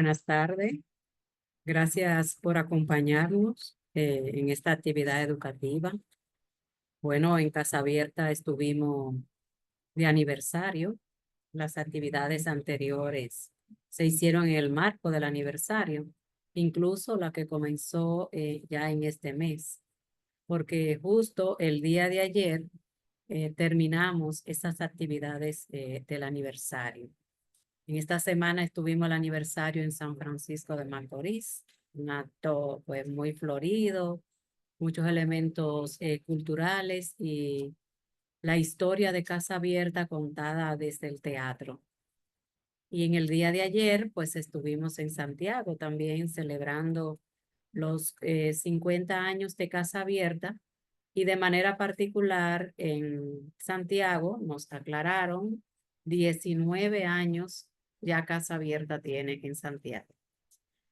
buenas tardes. Gracias por acompañarnos en esta actividad educativa. Bueno, en Casa Abierta estuvimos de aniversario. Las actividades anteriores se hicieron en el marco del aniversario, incluso la que comenzó ya en este mes, porque justo el día de ayer terminamos esas actividades del aniversario. En esta semana estuvimos el aniversario en San Francisco de Macorís, un acto pues muy florido, muchos elementos culturales y la historia de Casa Abierta contada desde el teatro. Y en el día de ayer pues estuvimos en Santiago también celebrando los 50 años de Casa Abierta y de manera particular en Santiago nos aclararon 19 años ya Casa Abierta tiene en Santiago.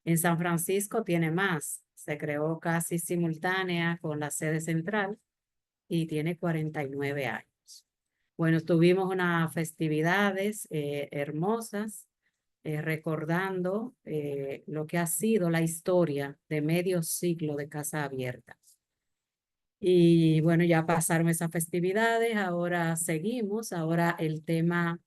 En San Francisco tiene más, se creó casi simultánea con la sede central y tiene 49 años. Bueno, tuvimos unas festividades hermosas, recordando lo que ha sido la historia de medio siglo de Casa Abierta. Y bueno, ya pasaron esas festividades, ahora seguimos, ahora el tema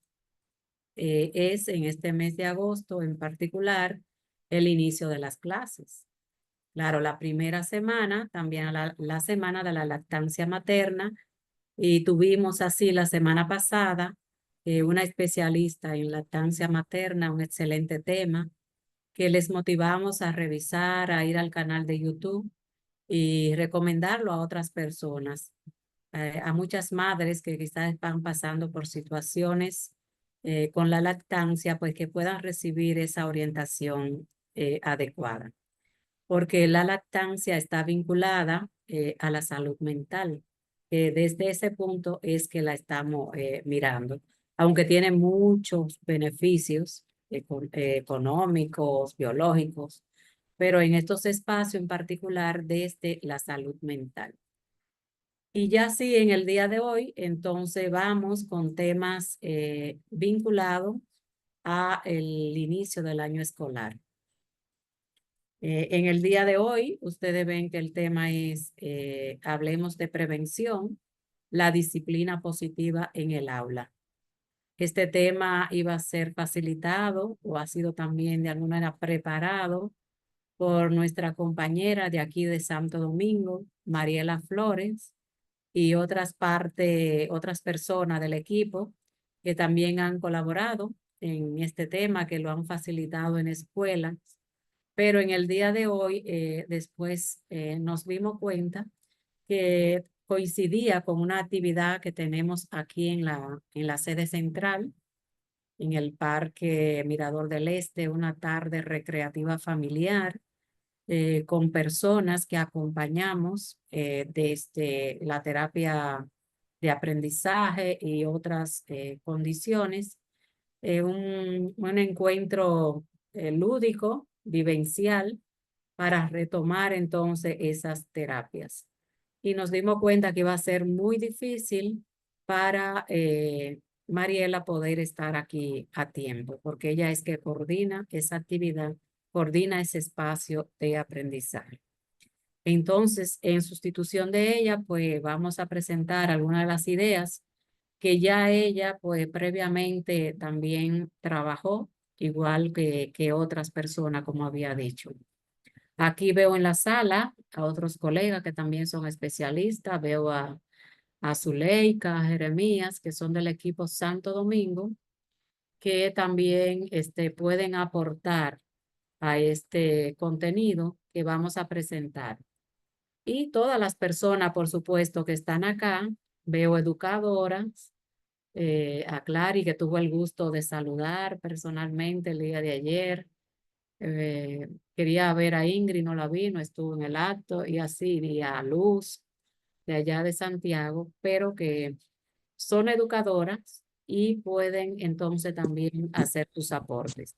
es en este mes de agosto en particular el inicio de las clases. Claro, la primera semana, también la semana de la lactancia materna, y tuvimos así la semana pasada una especialista en lactancia materna, un excelente tema que les motivamos a revisar, a ir al canal de YouTube y recomendarlo a otras personas, a muchas madres que quizás están pasando por situaciones con la lactancia, pues que puedan recibir esa orientación adecuada. Porque la lactancia está vinculada a la salud mental. Desde ese punto es que la estamos mirando, aunque tiene muchos beneficios económicos, biológicos, pero en estos espacios en particular desde la salud mental. Y ya sí, en el día de hoy, entonces vamos con temas vinculados a el inicio del año escolar. En el día de hoy, ustedes ven que el tema es, hablemos de prevención, la disciplina positiva en el aula. Este tema iba a ser facilitado o ha sido también de alguna manera preparado por nuestra compañera de aquí de Santo Domingo, Mariela Flores, y otras personas del equipo que también han colaborado en este tema, que lo han facilitado en escuelas. Pero en el día de hoy, después nos dimos cuenta que coincidía con una actividad que tenemos aquí en la sede central, en el Parque Mirador del Este, una tarde recreativa familiar con personas que acompañamos desde la terapia de aprendizaje y otras condiciones. Un encuentro lúdico, vivencial, para retomar entonces esas terapias. Y nos dimos cuenta que iba a ser muy difícil para Mariela poder estar aquí a tiempo, porque ella es que coordina esa actividad, coordina ese espacio de aprendizaje. Entonces, en sustitución de ella, pues vamos a presentar algunas de las ideas que ya ella, pues previamente también trabajó, igual que otras personas, como había dicho. Aquí veo en la sala a otros colegas que también son especialistas. Veo a Zuleika, a Jeremías, que son del equipo Santo Domingo, que también pueden aportar a este contenido que vamos a presentar. Y todas las personas, por supuesto, que están acá, veo educadoras, a Clary, que tuvo el gusto de saludar personalmente el día de ayer. Quería ver a Ingrid, no la vi, no estuvo en el acto, y así, y a Luz, de allá de Santiago, pero que son educadoras y pueden entonces también hacer sus aportes.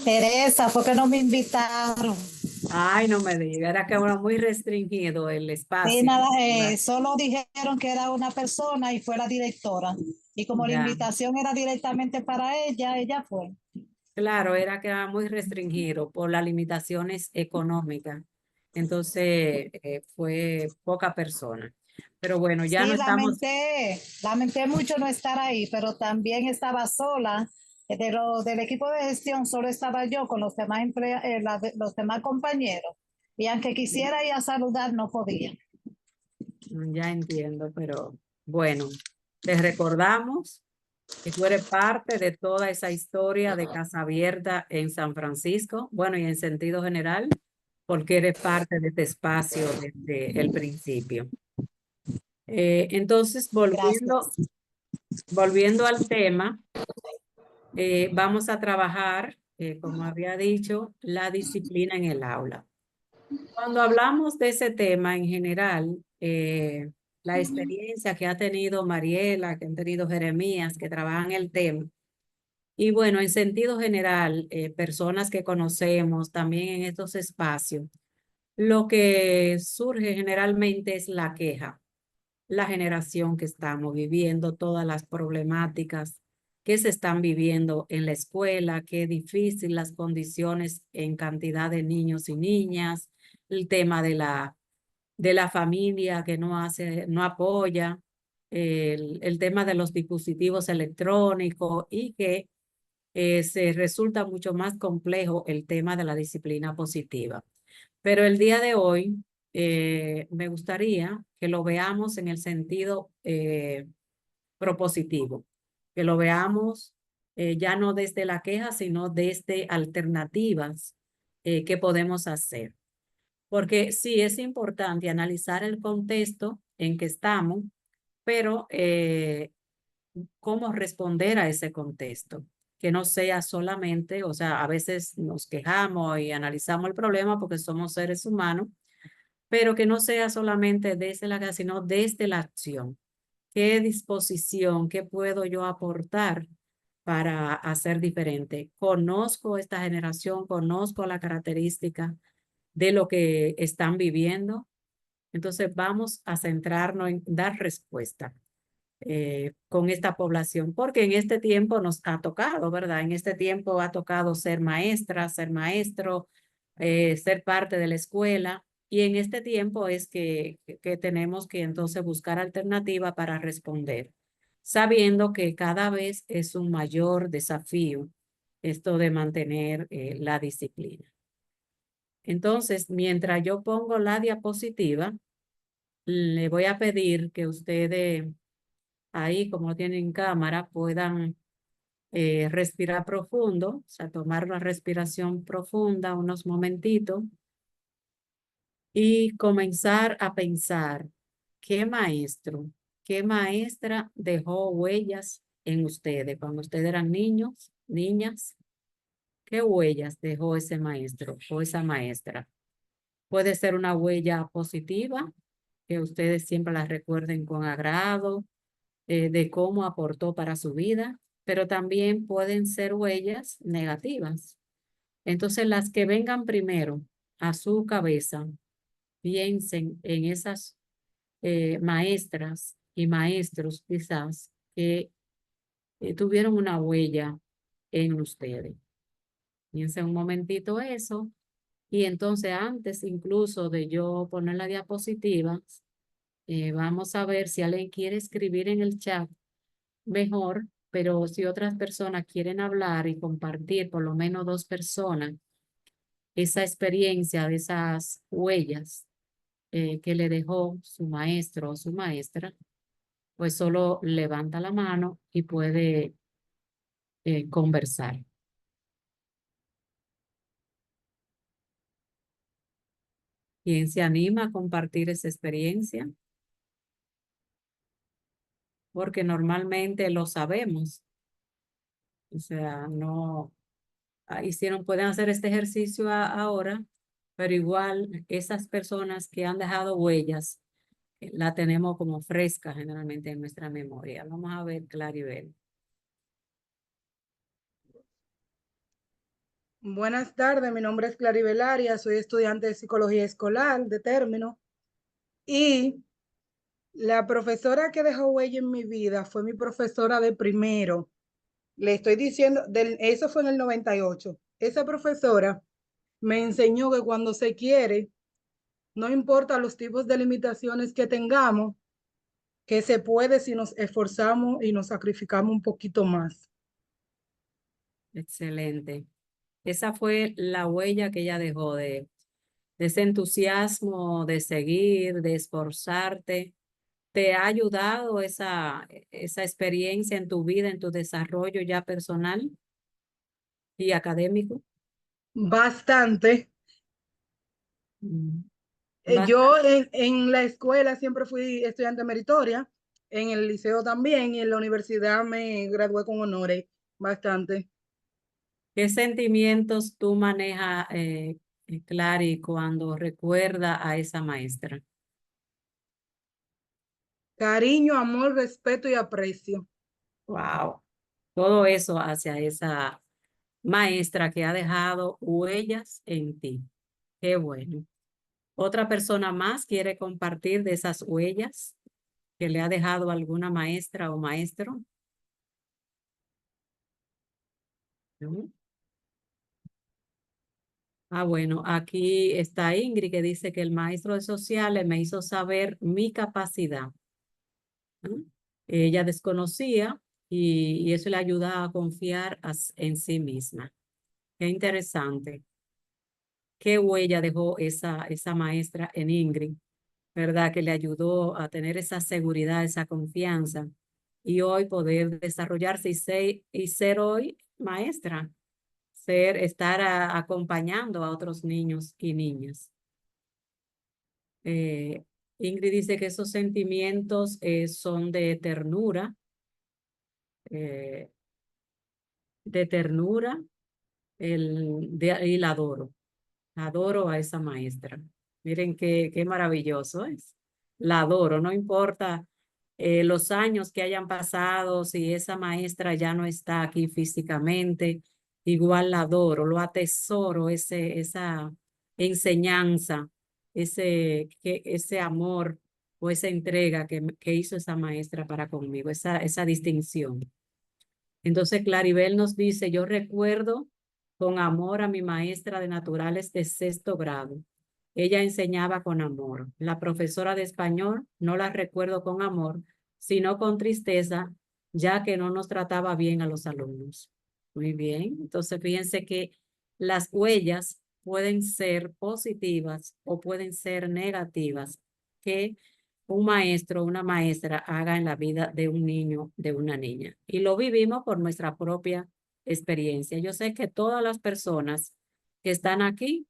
Teresa, fue que no me invitaron. Ay, no me diga, era que era muy restringido el Sí, espacio. nada, solo dijeron que era una persona y fue la directora. Y como la Ya, invitación era directamente para ella, ella fue. Claro, era que era muy restringido por las limitaciones económicas. Entonces, fue poca persona. Pero bueno, ya no Sí, estamos. lamenté mucho no estar ahí, pero también estaba sola. Del equipo de gestión solo estaba yo con los demás, los demás compañeros. Y aunque quisiera ir a saludar, no podía. Ya entiendo, pero bueno, te recordamos que tú eres parte de toda esa historia de Casa Abierta en San Francisco, bueno, y en sentido general, porque eres parte de este espacio desde el principio. Entonces, volviendo, Gracias. volviendo al tema, vamos a trabajar, como había dicho, la disciplina en el aula. Cuando hablamos de ese tema en general, la experiencia que ha tenido Mariela, que han tenido Jeremías, que trabajan el tema, y bueno, en sentido general, personas que conocemos también en estos espacios, lo que surge generalmente es la queja, la generación que estamos viviendo, todas las problemáticas que se están viviendo en la escuela, qué difícil las condiciones en cantidad de niños y niñas, el tema de la familia que no hace, no apoya, el tema de los dispositivos electrónicos y que se resulta mucho más complejo el tema de la disciplina positiva. Pero el día de hoy me gustaría que lo veamos en el sentido propositivo, que lo veamos ya no desde la queja, sino desde alternativas que podemos hacer. Porque sí es importante analizar el contexto en que estamos, pero cómo responder a ese contexto, que no sea solamente, o sea, a veces nos quejamos y analizamos el problema porque somos seres humanos, pero que no sea solamente desde la queja, sino desde la acción. ¿Qué disposición, qué puedo yo aportar para hacer diferente? Conozco esta generación, conozco la característica de lo que están viviendo, entonces vamos a centrarnos en dar respuesta con esta población, porque en este tiempo nos ha tocado, ¿verdad? En este tiempo ha tocado ser maestra, ser maestro, ser parte de la escuela, y en este tiempo es que tenemos que entonces buscar alternativa para responder, sabiendo que cada vez es un mayor desafío esto de mantener la disciplina. Entonces, mientras yo pongo la diapositiva, le voy a pedir que ustedes ahí, como tienen cámara, puedan respirar profundo, o sea, tomar una respiración profunda unos momentitos y comenzar a pensar qué maestro, qué maestra dejó huellas en ustedes cuando ustedes eran niños, niñas, qué huellas dejó ese maestro o esa maestra. Puede ser una huella positiva, que ustedes siempre la recuerden con agrado, de cómo aportó para su vida, pero también pueden ser huellas negativas. Entonces, las que vengan primero a su cabeza, piensen en esas maestras y maestros quizás que tuvieron una huella en ustedes. Piensen un momentito eso y entonces antes incluso de yo poner la diapositiva, vamos a ver si alguien quiere escribir en el chat mejor, pero si otras personas quieren hablar y compartir, por lo menos dos personas, esa experiencia de esas huellas que le dejó su maestro o su maestra, pues solo levanta la mano y puede conversar. ¿Quién se anima a compartir esa experiencia? Porque normalmente lo sabemos. O sea, no hicieron, pueden hacer este ejercicio ahora, pero igual esas personas que han dejado huellas, la tenemos como fresca generalmente en nuestra memoria. Vamos a ver, Claribel. Buenas tardes, mi nombre es Claribel Arias, soy estudiante de psicología escolar de término y la profesora que dejó huella en mi vida fue mi profesora de primero Le estoy diciendo, eso fue en el 98. Esa profesora me enseñó que cuando se quiere, no importa los tipos de limitaciones que tengamos, que se puede si nos esforzamos y nos sacrificamos un poquito más. Excelente. Esa fue la huella que ella dejó de ese entusiasmo, de seguir, de esforzarte. ¿Te ha ayudado esa experiencia en tu vida, en tu desarrollo ya personal y académico? Bastante. Mm. Bas- Yo en la escuela siempre fui estudiante meritoria, en el liceo también y en la universidad me gradué con honores, bastante. ¿Qué sentimientos tú manejas, Clary, cuando recuerda a esa maestra? Cariño, amor, respeto y aprecio. Wow. Todo eso hacia esa maestra que ha dejado huellas en ti. Qué bueno. ¿Otra persona más quiere compartir de esas huellas que le ha dejado alguna maestra o maestro? ¿No? Ah, bueno, aquí está Ingrid que dice que el maestro de sociales me hizo saber mi capacidad, ¿no? Ella desconocía y eso le ayuda a confiar en sí misma. Qué interesante. Qué huella dejó esa maestra en Ingrid, ¿verdad? Que le ayudó a tener esa seguridad, esa confianza y hoy poder desarrollarse y ser hoy maestra, estar acompañando a otros niños y niñas. Eh, Ingrid dice que esos sentimientos son eh, de ternura, y la adoro. Adoro a esa maestra. Miren qué maravilloso es. La adoro, no importa los años que hayan pasado, si esa maestra ya no está aquí físicamente, igual la adoro, lo atesoro, esa enseñanza, ese amor o esa entrega que hizo esa maestra para conmigo, esa distinción. Entonces Claribel nos dice, yo recuerdo con amor a mi maestra de naturales de sexto grado. Ella enseñaba con amor. La profesora de español no la recuerdo con amor, sino con tristeza, ya que no nos trataba bien a los alumnos. Muy bien, entonces fíjense que las huellas pueden ser positivas o pueden ser negativas que un maestro o una maestra haga en la vida de un niño, de una niña. Y lo vivimos por nuestra propia experiencia. Yo sé que todas las personas que están aquí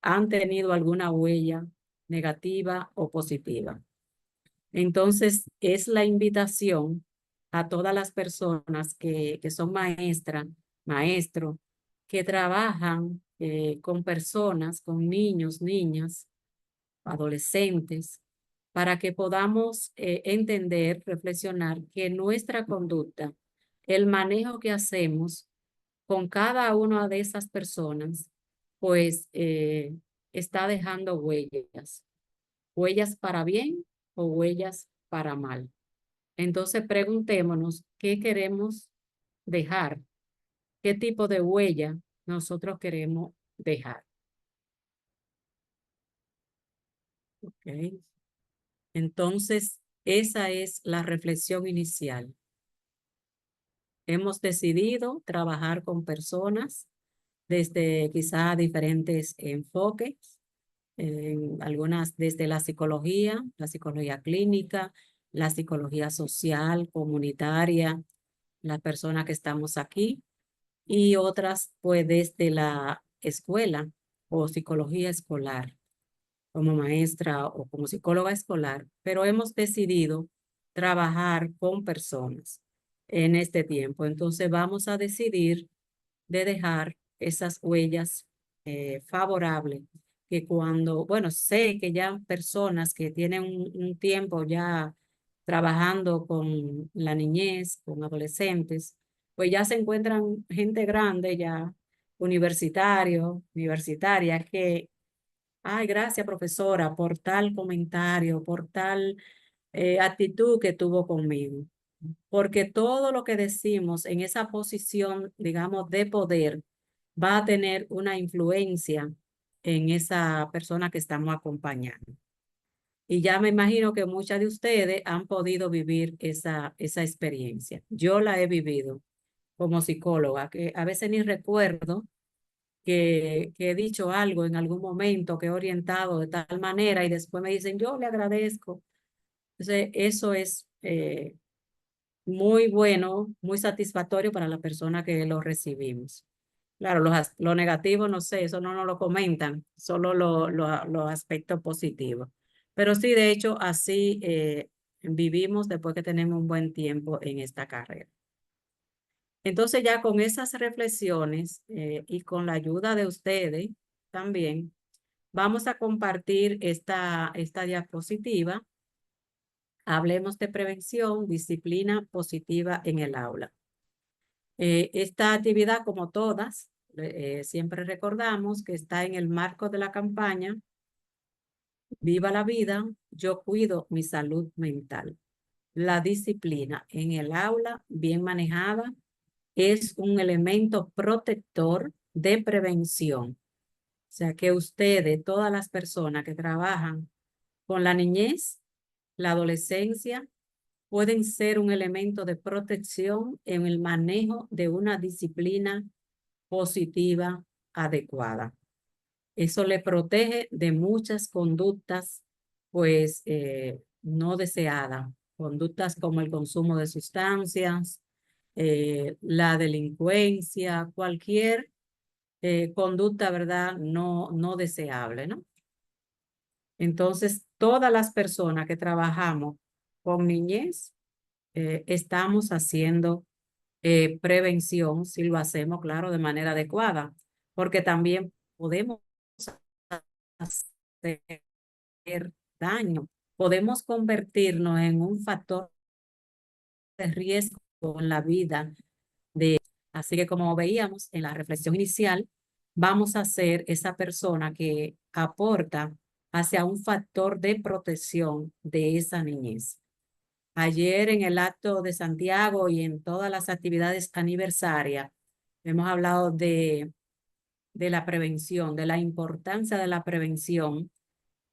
han tenido alguna huella negativa o positiva. Entonces, es la invitación a todas las personas que son maestras, maestros, que trabajan con personas, con niños, niñas, adolescentes, para que podamos entender, reflexionar que nuestra conducta, el manejo que hacemos con cada una de esas personas, pues está dejando huellas, huellas para bien o huellas para mal. Entonces preguntémonos qué queremos dejar, qué tipo de huella nosotros queremos dejar. ¿Ok? Entonces, esa es la reflexión inicial. Hemos decidido trabajar con personas desde quizá diferentes enfoques, algunas desde la psicología clínica, la psicología social, comunitaria, la persona que estamos aquí, y otras pues desde la escuela o psicología escolar como maestra o como psicóloga escolar, pero hemos decidido trabajar con personas en este tiempo. Entonces vamos a decidir de dejar esas huellas favorables que cuando, bueno, sé que ya personas que tienen un tiempo ya trabajando con la niñez, con adolescentes, pues ya se encuentran gente grande ya, universitarias que ay, gracias, profesora, por tal comentario, por tal actitud que tuvo conmigo. porque todo lo que decimos en esa posición, digamos, de poder, va a tener una influencia en esa persona que estamos acompañando. Y ya me imagino que muchas de ustedes han podido vivir esa experiencia. Yo la he vivido como psicóloga, que a veces ni recuerdo que he dicho algo en algún momento, que he orientado de tal manera y después me dicen, yo le agradezco. Entonces, eso es muy bueno, muy satisfactorio para la persona que lo recibimos. Claro, lo negativo, no sé, eso no nos lo comentan, solo los aspectos positivos. Pero sí, de hecho, así vivimos después que tenemos un buen tiempo en esta carrera. Entonces ya con esas reflexiones y con la ayuda de ustedes también, vamos a compartir esta diapositiva. Hablemos de prevención, disciplina positiva en el aula. Esta actividad, como todas, siempre recordamos que está en el marco de la campaña Viva la vida, yo cuido mi salud mental. La disciplina en el aula, bien manejada, es un elemento protector de prevención. O sea que ustedes, todas las personas que trabajan con la niñez, la adolescencia, pueden ser un elemento de protección en el manejo de una disciplina positiva adecuada. Eso le protege de muchas conductas, pues, no deseadas. Conductas como el consumo de sustancias, la delincuencia, cualquier conducta, ¿verdad? No deseable, ¿no? Entonces, todas las personas que trabajamos con niñez, estamos haciendo prevención si lo hacemos, claro, de manera adecuada, porque también podemos hacer daño, podemos convertirnos en un factor de riesgo en la vida. Así que como veíamos en la reflexión inicial, vamos a ser esa persona que aporta hacia un factor de protección de esa niñez. Ayer en el acto de Santiago y en todas las actividades aniversarias, hemos hablado de la prevención, de la importancia de la prevención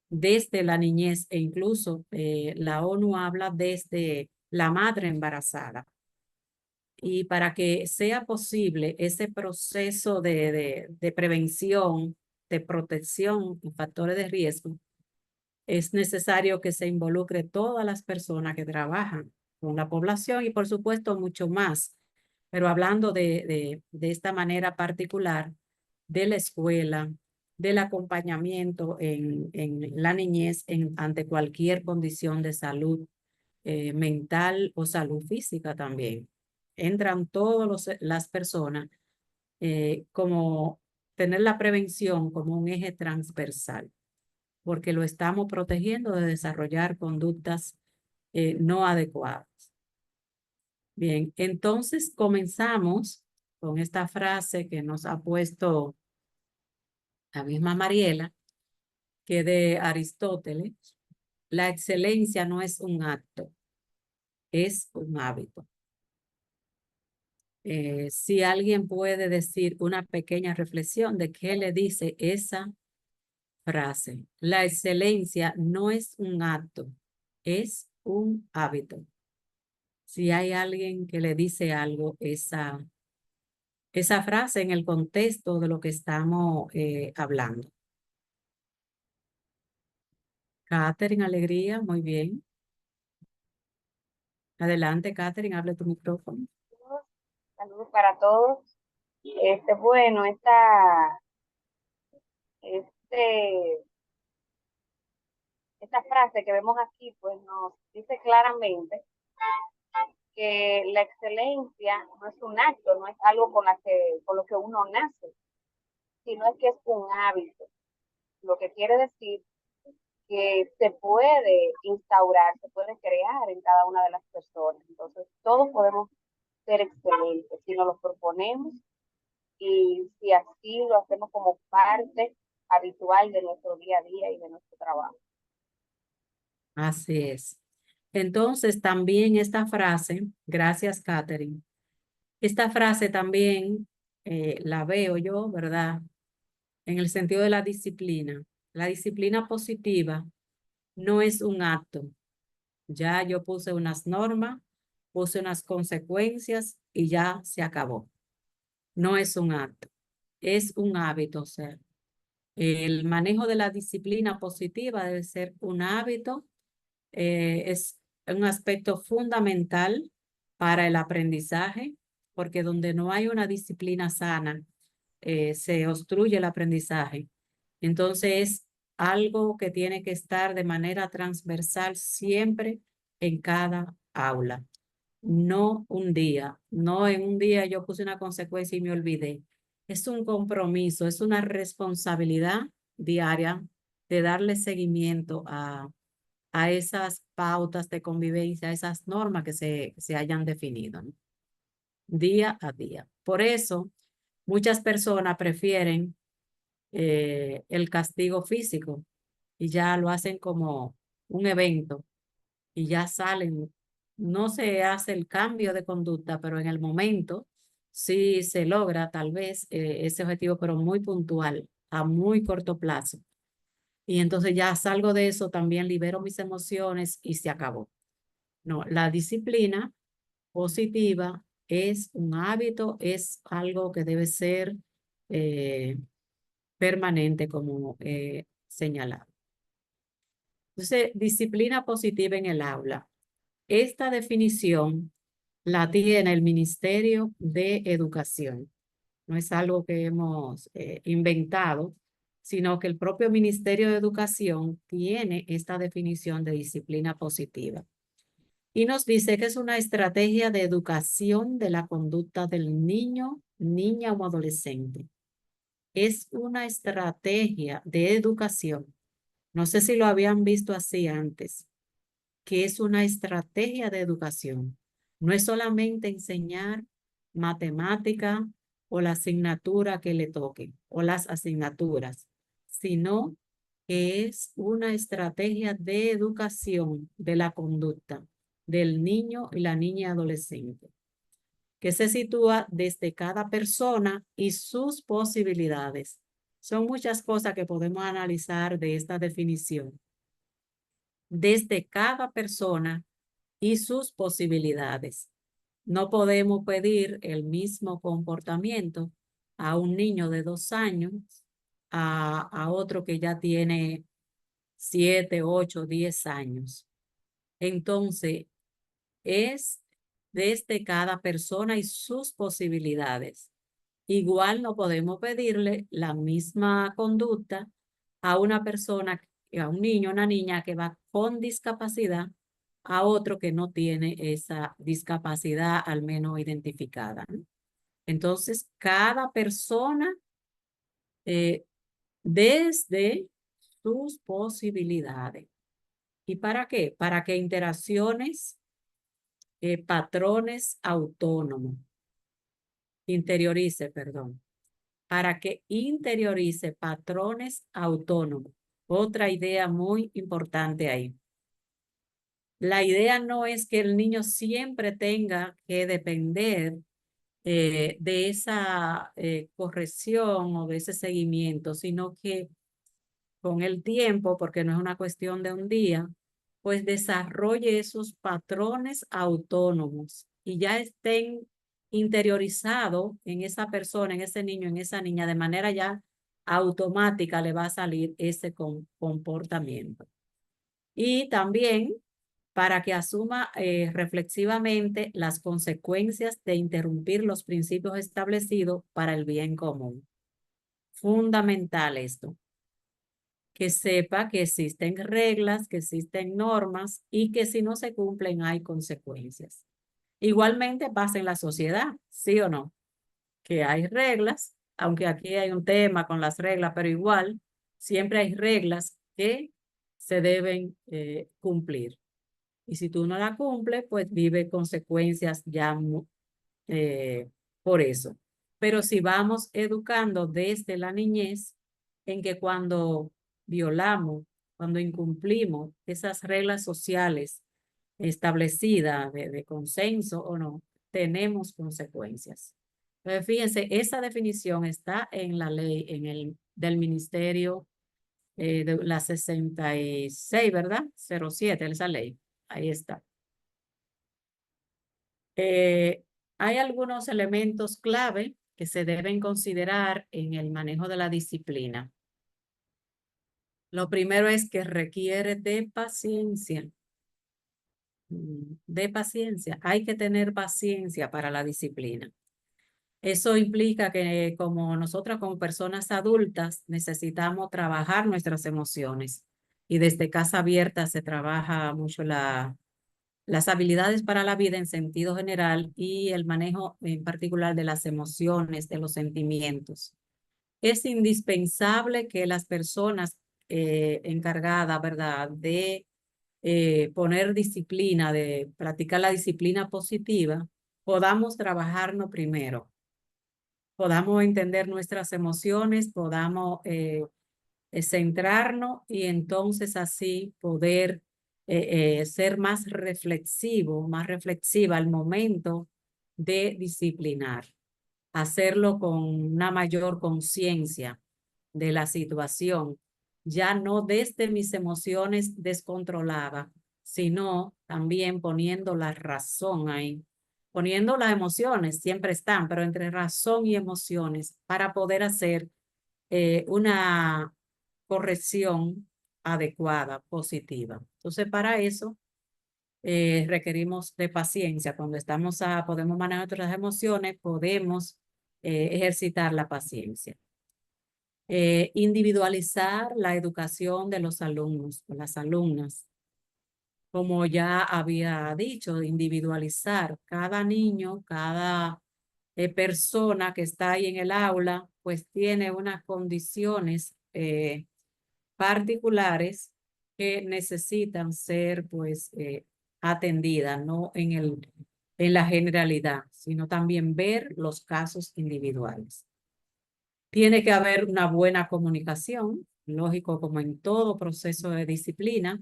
desde la niñez e incluso la ONU habla desde la madre embarazada. Y para que sea posible ese proceso de prevención, de protección en factores de riesgo, es necesario que se involucre todas las personas que trabajan con la población y por supuesto mucho más. Pero hablando de esta manera particular, de la escuela, del acompañamiento en la niñez ante cualquier condición de salud mental o salud física también. Entran todas las personas como tener la prevención como un eje transversal, porque lo estamos protegiendo de desarrollar conductas no adecuadas. Bien, entonces comenzamos con esta frase que nos ha puesto la misma Mariela, que de Aristóteles: la excelencia no es un acto, es un hábito. Si alguien puede decir una pequeña reflexión de qué le dice esa frase: la excelencia no es un acto, es un hábito. Si hay alguien que le dice algo esa frase en el contexto de lo que estamos hablando. Catherine Alegría, muy bien. Adelante, Catherine, hable tu micrófono. Saludos para todos. Bueno, este, esta frase que vemos aquí, pues nos dice claramente que la excelencia no es un acto, no es algo con lo que uno nace, sino que es un hábito. Lo que quiere decir que se puede instaurar, se puede crear en cada una de las personas. Entonces, todos podemos ser excelentes si nos lo proponemos y si así lo hacemos como parte habitual de nuestro día a día y de nuestro trabajo. Así es. Entonces, también esta frase, gracias, Catherine, esta frase también la veo yo, ¿verdad? En el sentido de la disciplina. La disciplina positiva no es un acto. Ya yo puse unas normas, puse unas consecuencias y ya se acabó. No es un acto, es un hábito. O sea, el manejo de la disciplina positiva debe ser un hábito, es un aspecto fundamental para el aprendizaje, porque donde no hay una disciplina sana, se obstruye el aprendizaje. Entonces es algo que tiene que estar de manera transversal siempre en cada aula. No un día, no en un día yo puse una consecuencia y me olvidé. Es un compromiso, es una responsabilidad diaria de darle seguimiento a esas pautas de convivencia, a esas normas que se hayan definido, ¿no? Día a día. Por eso, muchas personas prefieren el castigo físico y ya lo hacen como un evento y ya salen. No se hace el cambio de conducta, pero en el momento sí se logra tal vez ese objetivo, pero muy puntual, a muy corto plazo. Y entonces ya salgo de eso, también libero mis emociones y se acabó. No, la disciplina positiva es un hábito, es algo que debe ser eh, permanente, como señalado. Entonces, disciplina positiva en el aula. Esta definición la tiene el Ministerio de Educación. No es algo que hemos inventado, sino que el propio Ministerio de Educación tiene esta definición de disciplina positiva. Y nos dice que es una estrategia de educación de la conducta del niño, niña o adolescente. Es una estrategia de educación. No sé si lo habían visto así antes, que es una estrategia de educación. No es solamente enseñar matemática o la asignatura que le toque o las asignaturas, sino que es una estrategia de educación de la conducta del niño y la niña adolescente, que se sitúa desde cada persona y sus posibilidades. Son muchas cosas que podemos analizar de esta definición. Desde cada persona y sus posibilidades. No podemos pedir el mismo comportamiento a un niño de 2 años, a otro que ya tiene 7, 8, 10 años. Entonces, es desde cada persona y sus posibilidades. Igual no podemos pedirle la misma conducta a una persona, a un niño, una niña que va con discapacidad, a otro que no tiene esa discapacidad al menos identificada, ¿no? Entonces, cada persona desde sus posibilidades. ¿Y para qué? Para que interacciones, patrones autónomos, interiorice, perdón, para que interiorice patrones autónomos. Otra idea muy importante ahí. La idea no es que el niño siempre tenga que depender de esa corrección o de ese seguimiento, sino que con el tiempo, porque no es una cuestión de un día, pues desarrolle esos patrones autónomos y ya estén interiorizados en esa persona, en ese niño, en esa niña, de manera ya automática le va a salir ese comportamiento. Y también para que asuma reflexivamente las consecuencias de interrumpir los principios establecidos para el bien común. Fundamental esto, que sepa que existen reglas, que existen normas y que si no se cumplen hay consecuencias. Igualmente pasa en la sociedad, ¿sí o no? Que hay reglas, aunque aquí hay un tema con las reglas, pero igual siempre hay reglas que se deben cumplir. Y si tú no la cumples, pues vive consecuencias ya por eso. Pero si vamos educando desde la niñez, en que cuando violamos, cuando incumplimos esas reglas sociales establecida de consenso o no, tenemos consecuencias. Entonces, fíjense, esa definición está en la ley, del Ministerio de la 66, ¿verdad? 07, esa ley. Ahí está. Hay algunos elementos clave que se deben considerar en el manejo de la disciplina. Lo primero es que requiere de paciencia. De paciencia. Hay que tener paciencia para la disciplina. Eso implica que como nosotras como personas adultas necesitamos trabajar nuestras emociones. Y desde Casa Abierta se trabaja mucho las habilidades para la vida en sentido general y el manejo en particular de las emociones, de los sentimientos. Es indispensable que las personas encargadas, ¿verdad?, de poner disciplina, de practicar la disciplina positiva, podamos trabajarnos primero, podamos entender nuestras emociones, podamos centrarnos y entonces así poder ser más reflexiva al momento de disciplinar, hacerlo con una mayor conciencia de la situación, ya no desde mis emociones descontroladas, sino también poniendo la razón ahí, poniendo las emociones, siempre están, pero entre razón y emociones para poder hacer una corrección adecuada, positiva. Entonces, para eso requerimos de paciencia. Cuando podemos manejar nuestras emociones, podemos ejercitar la paciencia. Individualizar la educación de los alumnos, de las alumnas. Como ya había dicho, individualizar cada niño, cada persona que está ahí en el aula, pues tiene unas condiciones particulares que necesitan ser pues atendidas, no en la generalidad, sino también ver los casos individuales. Tiene que haber una buena comunicación, lógico, como en todo proceso de disciplina,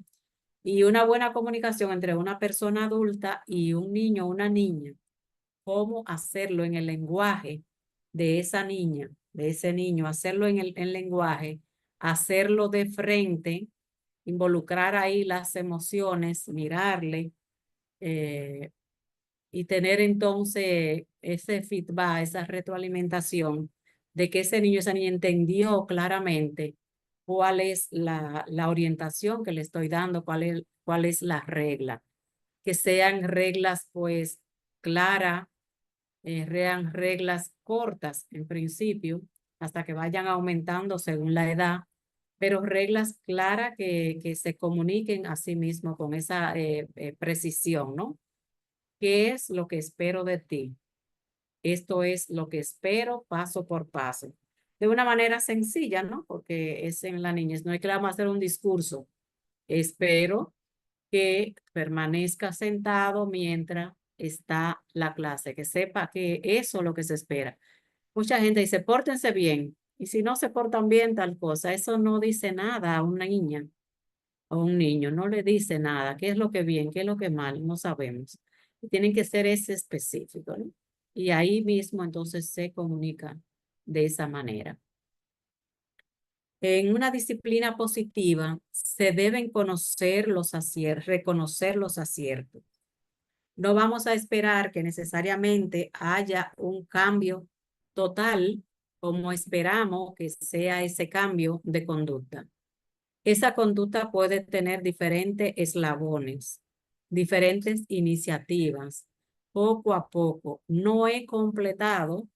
y una buena comunicación entre una persona adulta y un niño o una niña. Cómo hacerlo en el lenguaje de esa niña, de ese niño, hacerlo en el lenguaje, hacerlo de frente, involucrar ahí las emociones, mirarle y tener entonces ese feedback, esa retroalimentación de que ese niño, esa niña entendió claramente cuál es la orientación que le estoy dando, cuál es la regla. Que sean reglas pues claras, sean reglas cortas en principio, hasta que vayan aumentando según la edad, pero reglas claras que se comuniquen a sí mismo con esa precisión, ¿no? ¿Qué es lo que espero de ti? Esto es lo que espero paso por paso. De una manera sencilla, ¿no? Porque es en la niñez. No es que le vamos a hacer un discurso. Espero que permanezca sentado mientras está la clase, que sepa que eso es lo que se espera. Mucha gente dice, pórtense bien. Y si no se portan bien, tal cosa. Eso no dice nada a una niña o un niño. No le dice nada. ¿Qué es lo que bien? ¿Qué es lo que mal? No sabemos. Tienen que ser ese específico, ¿no? Y ahí mismo entonces se comunica de esa manera. En una disciplina positiva se deben reconocer los aciertos. No vamos a esperar que necesariamente haya un cambio total como esperamos que sea ese cambio de conducta. Esa conducta puede tener diferentes eslabones, diferentes iniciativas. Poco a poco, no he completado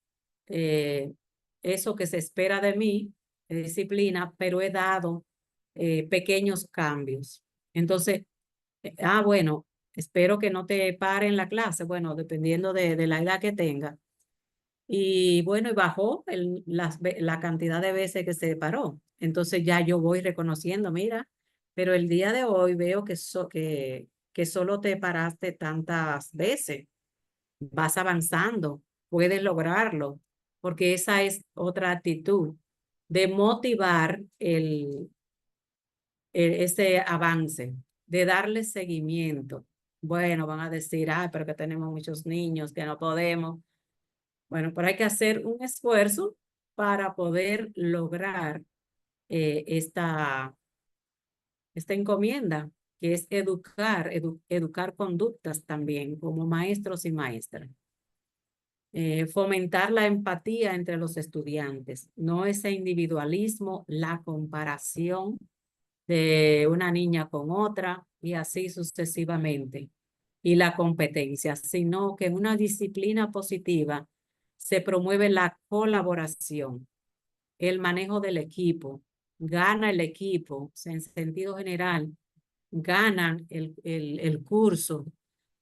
eso que se espera de mí, de disciplina, pero he dado pequeños cambios. Entonces, bueno, espero que no te pare en la clase, bueno, dependiendo de la edad que tenga. Y bueno, y bajó la cantidad de veces que se paró. Entonces ya yo voy reconociendo, mira, pero el día de hoy veo que solo te paraste tantas veces. Vas avanzando, puedes lograrlo, porque esa es otra actitud de motivar ese avance, de darle seguimiento. Bueno, van a decir, ay, pero que tenemos muchos niños, que no podemos. Bueno, pero hay que hacer un esfuerzo para poder lograr esta encomienda, que es educar conductas también como maestros y maestras. Fomentar la empatía entre los estudiantes, no ese individualismo, la comparación de una niña con otra y así sucesivamente, y la competencia, sino que en una disciplina positiva se promueve la colaboración, el manejo del equipo, gana el equipo, o sea, en sentido general, ganan el curso,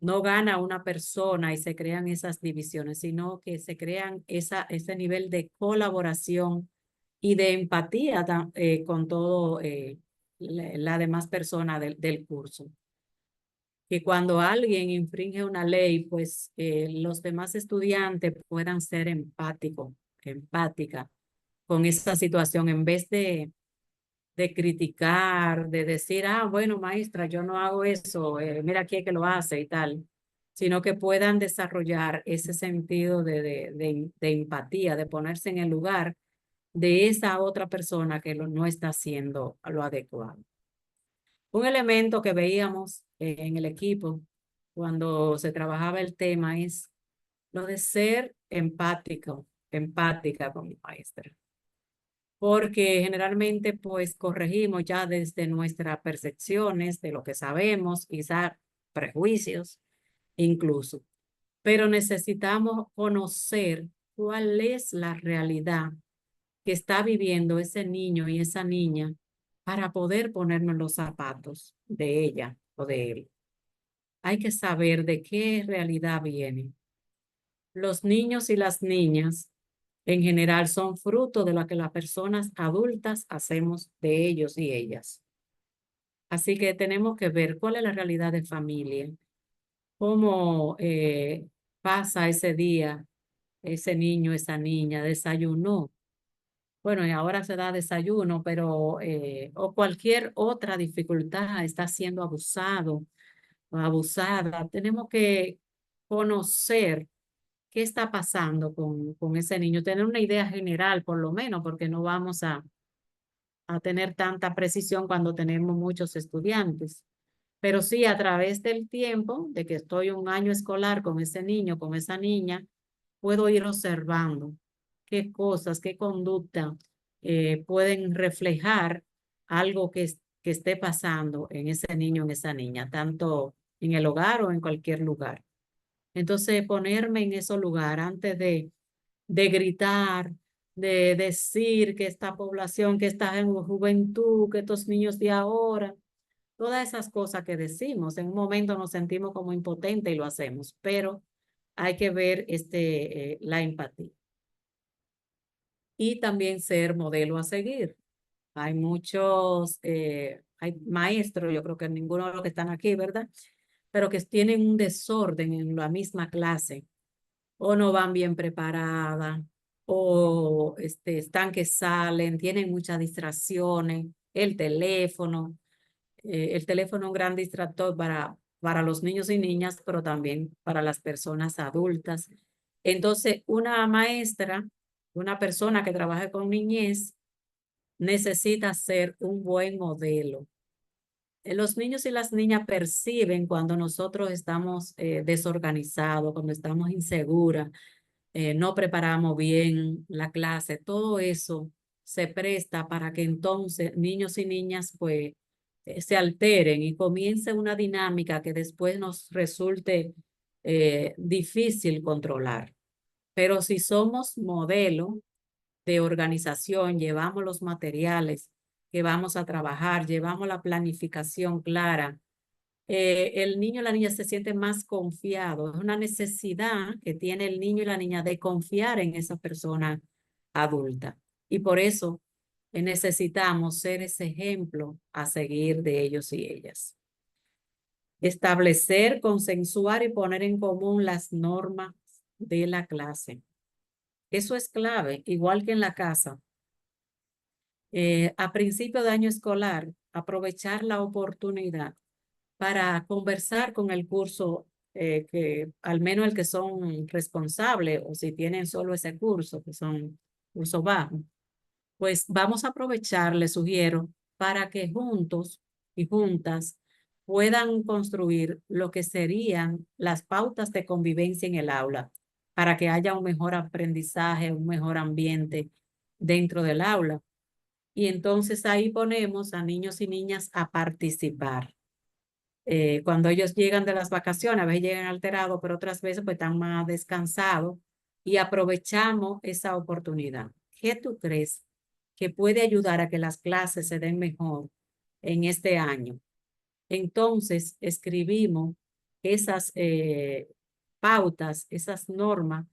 no gana una persona y se crean esas divisiones, sino que se crean ese nivel de colaboración y de empatía con todo la demás persona del curso. Que cuando alguien infringe una ley, pues los demás estudiantes puedan ser empáticas con esa situación en vez de criticar, de decir, ah, bueno, maestra, yo no hago eso, mira aquí que lo hace y tal, sino que puedan desarrollar ese sentido de empatía, de ponerse en el lugar de esa otra persona que no está haciendo lo adecuado. Un elemento que veíamos en el equipo cuando se trabajaba el tema es lo de ser empática con mi maestra, porque generalmente pues corregimos ya desde nuestras percepciones de lo que sabemos, quizá prejuicios incluso, pero necesitamos conocer cuál es la realidad que está viviendo ese niño y esa niña para poder ponernos los zapatos de ella o de él. Hay que saber de qué realidad viene. Los niños y las niñas en general son fruto de lo que las personas adultas hacemos de ellos y ellas. Así que tenemos que ver cuál es la realidad de familia, cómo pasa ese día, ese niño, esa niña, desayunó. Bueno, y ahora se da desayuno, pero o cualquier otra dificultad, está siendo abusado o abusada. Tenemos que conocer qué está pasando con ese niño, tener una idea general por lo menos, porque no vamos a tener tanta precisión cuando tenemos muchos estudiantes. Pero sí, a través del tiempo, de que estoy un año escolar con ese niño, con esa niña, puedo ir observando qué cosas, qué conducta pueden reflejar algo que esté pasando en ese niño, en esa niña, tanto en el hogar o en cualquier lugar. Entonces, ponerme en ese lugar antes de gritar, de decir que esta población, que esta juventud, que estos niños de ahora, todas esas cosas que decimos, en un momento nos sentimos como impotentes y lo hacemos, pero hay que ver la empatía. Y también ser modelo a seguir. Hay muchos, hay maestros, yo creo que ninguno de los que están aquí, ¿verdad? Pero que tienen un desorden en la misma clase, o no van bien preparadas, o están que salen, tienen muchas distracciones, el teléfono es un gran distractor para los niños y niñas, pero también para las personas adultas. Entonces, una maestra, una persona que trabaje con niñez, necesita ser un buen modelo. Los niños y las niñas perciben cuando nosotros estamos desorganizados, cuando estamos inseguras, no preparamos bien la clase, todo eso se presta para que entonces niños y niñas pues se alteren y comience una dinámica que después nos resulte difícil controlar. Pero si somos modelo de organización, llevamos los materiales que vamos a trabajar, llevamos la planificación clara, el niño y la niña se sienten más confiados. Es una necesidad que tiene el niño y la niña de confiar en esa persona adulta. Y por eso necesitamos ser ese ejemplo a seguir de ellos y ellas. Establecer, consensuar y poner en común las normas de la clase. Eso es clave, igual que en la casa. A principio de año escolar, aprovechar la oportunidad para conversar con el curso, que al menos el que son responsables, o si tienen solo ese curso, que son curso bajo, pues vamos a aprovechar, les sugiero, para que juntos y juntas puedan construir lo que serían las pautas de convivencia en el aula, para que haya un mejor aprendizaje, un mejor ambiente dentro del aula. Y entonces ahí ponemos a niños y niñas a participar. Cuando ellos llegan de las vacaciones, a veces llegan alterados, pero otras veces pues están más descansados y aprovechamos esa oportunidad. ¿Qué tú crees que puede ayudar a que las clases se den mejor en este año? Entonces escribimos esas pautas, esas normas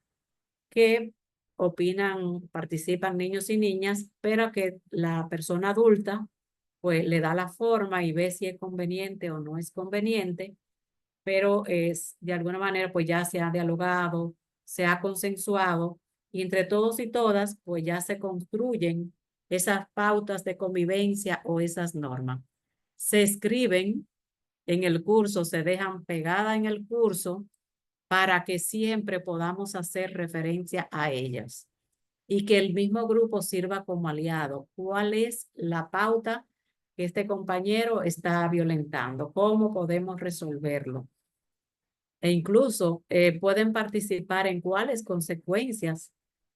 que opinan, participan niños y niñas, pero que la persona adulta pues le da la forma y ve si es conveniente o no es conveniente, pero es de alguna manera pues ya se ha dialogado, se ha consensuado y entre todos y todas pues ya se construyen esas pautas de convivencia o esas normas. Se escriben en el curso, se dejan pegadas en el curso para que siempre podamos hacer referencia a ellas y que el mismo grupo sirva como aliado. ¿Cuál es la pauta que este compañero está violentando? ¿Cómo podemos resolverlo? E incluso pueden participar en cuáles consecuencias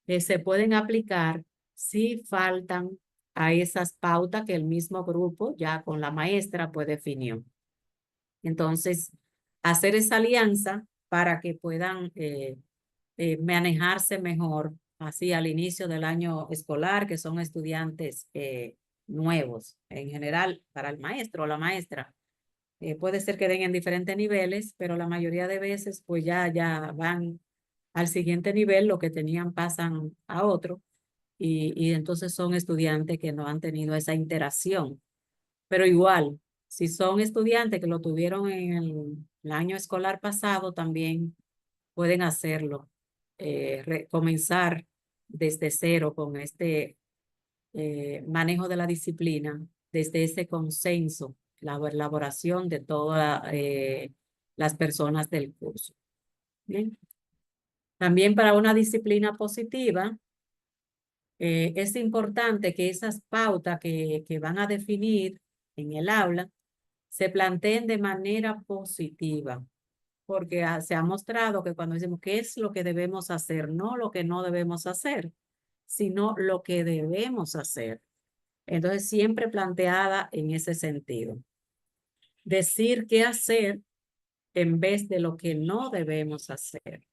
se pueden aplicar si faltan a esas pautas que el mismo grupo ya con la maestra pues definió. Entonces, hacer esa alianza para que puedan manejarse mejor así al inicio del año escolar, que son estudiantes nuevos en general para el maestro o la maestra. Puede ser que den en diferentes niveles, pero la mayoría de veces pues ya van al siguiente nivel, lo que tenían pasan a otro y entonces son estudiantes que no han tenido esa interacción. Pero igual, si son estudiantes que lo tuvieron en el año escolar pasado, también pueden hacerlo, comenzar desde cero con este manejo de la disciplina, desde ese consenso, la elaboración de todas las personas del curso. Bien. También para una disciplina positiva, es importante que esas pautas que van a definir en el aula se planteen de manera positiva, porque se ha mostrado que cuando decimos qué es lo que debemos hacer, no lo que no debemos hacer, sino lo que debemos hacer. Entonces, siempre planteada en ese sentido. Decir qué hacer en vez de lo que no debemos hacer.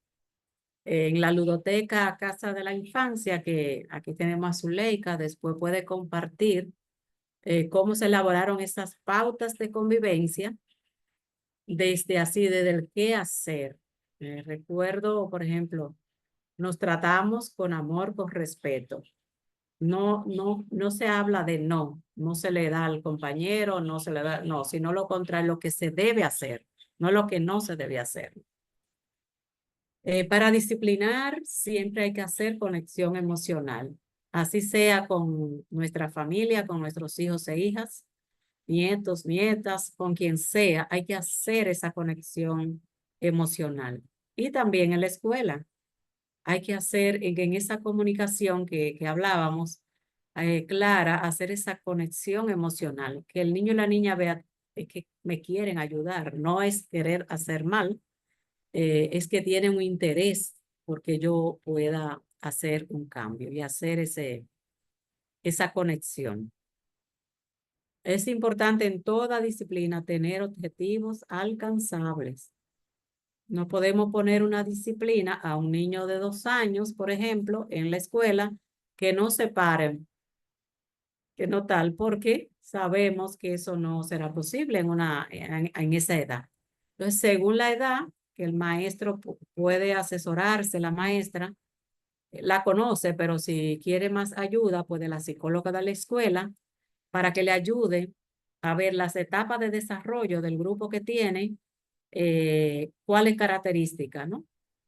En la ludoteca Casa de la Infancia, que aquí tenemos a Zuleika, después puede compartir cómo se elaboraron esas pautas de convivencia desde el qué hacer. Recuerdo, por ejemplo, nos tratamos con amor, con respeto. No se habla de no se le da al compañero, no se le da, no, sino lo contrario, lo que se debe hacer, no lo que no se debe hacer. Para disciplinar siempre hay que hacer conexión emocional, así sea con nuestra familia, con nuestros hijos e hijas, nietos, nietas, con quien sea, hay que hacer esa conexión emocional. Y también en la escuela, hay que hacer en esa comunicación que hablábamos, clara, hacer esa conexión emocional, que el niño y la niña vean que me quieren ayudar, no es querer hacer mal, es que tienen un interés porque yo pueda hacer un cambio y hacer esa conexión. Es importante en toda disciplina tener objetivos alcanzables. No podemos poner una disciplina a un niño de 2 años, por ejemplo, en la escuela, que no se paren, que no tal, porque sabemos que eso no será posible en esa edad. Entonces, según la edad que el maestro puede asesorarse, la maestra la conoce, pero si quiere más ayuda, puede la psicóloga de la escuela para que le ayude a ver las etapas de desarrollo del grupo que tiene, cuáles características, ¿no?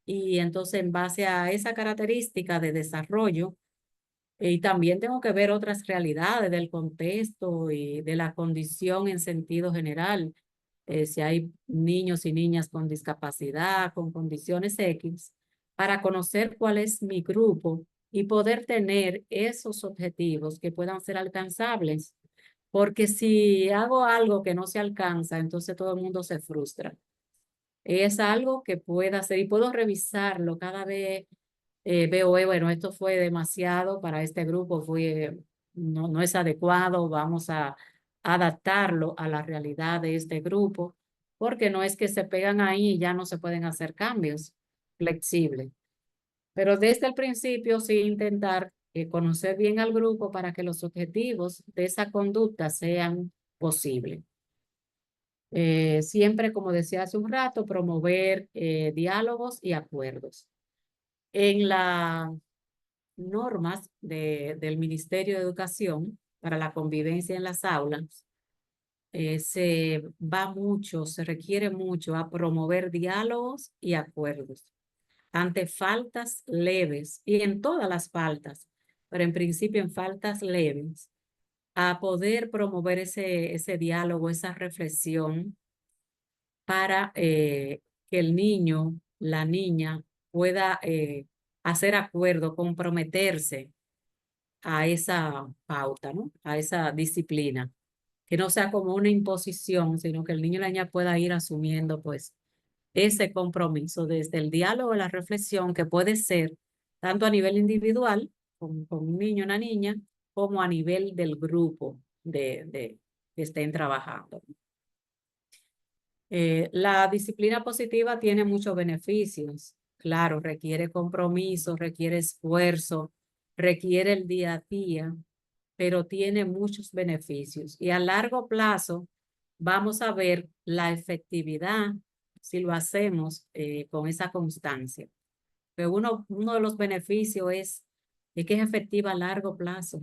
Y entonces en base a esa característica de desarrollo, y también tengo que ver otras realidades del contexto y de la condición en sentido general. si hay niños y niñas con discapacidad, con condiciones X, para conocer cuál es mi grupo y poder tener esos objetivos que puedan ser alcanzables. Porque si hago algo que no se alcanza, entonces todo el mundo se frustra. Es algo que pueda hacer y puedo revisarlo cada vez. Veo, bueno, esto fue demasiado para este grupo, no es adecuado, vamos a adaptarlo a la realidad de este grupo, porque no es que se pegan ahí y ya no se pueden hacer cambios flexibles. Pero desde el principio sí intentar conocer bien al grupo para que los objetivos de esa conducta sean posibles. Siempre, como decía hace un rato, promover diálogos y acuerdos. En las normas del Ministerio de Educación para la convivencia en las aulas, se requiere mucho a promover diálogos y acuerdos ante faltas leves y en todas las faltas, pero en principio en faltas leves, a poder promover ese diálogo, esa reflexión para que el niño, la niña pueda hacer acuerdo, comprometerse a esa pauta, ¿no? A esa disciplina, que no sea como una imposición, sino que el niño y la niña pueda ir asumiendo pues ese compromiso desde el diálogo, la reflexión, que puede ser tanto a nivel individual, con un niño, una niña, como a nivel del grupo que estén trabajando. La disciplina positiva tiene muchos beneficios. Claro, requiere compromiso, requiere esfuerzo, requiere el día a día, pero tiene muchos beneficios. Y a largo plazo vamos a ver la efectividad si lo hacemos con esa constancia. Pero uno de los beneficios es que es efectiva a largo plazo.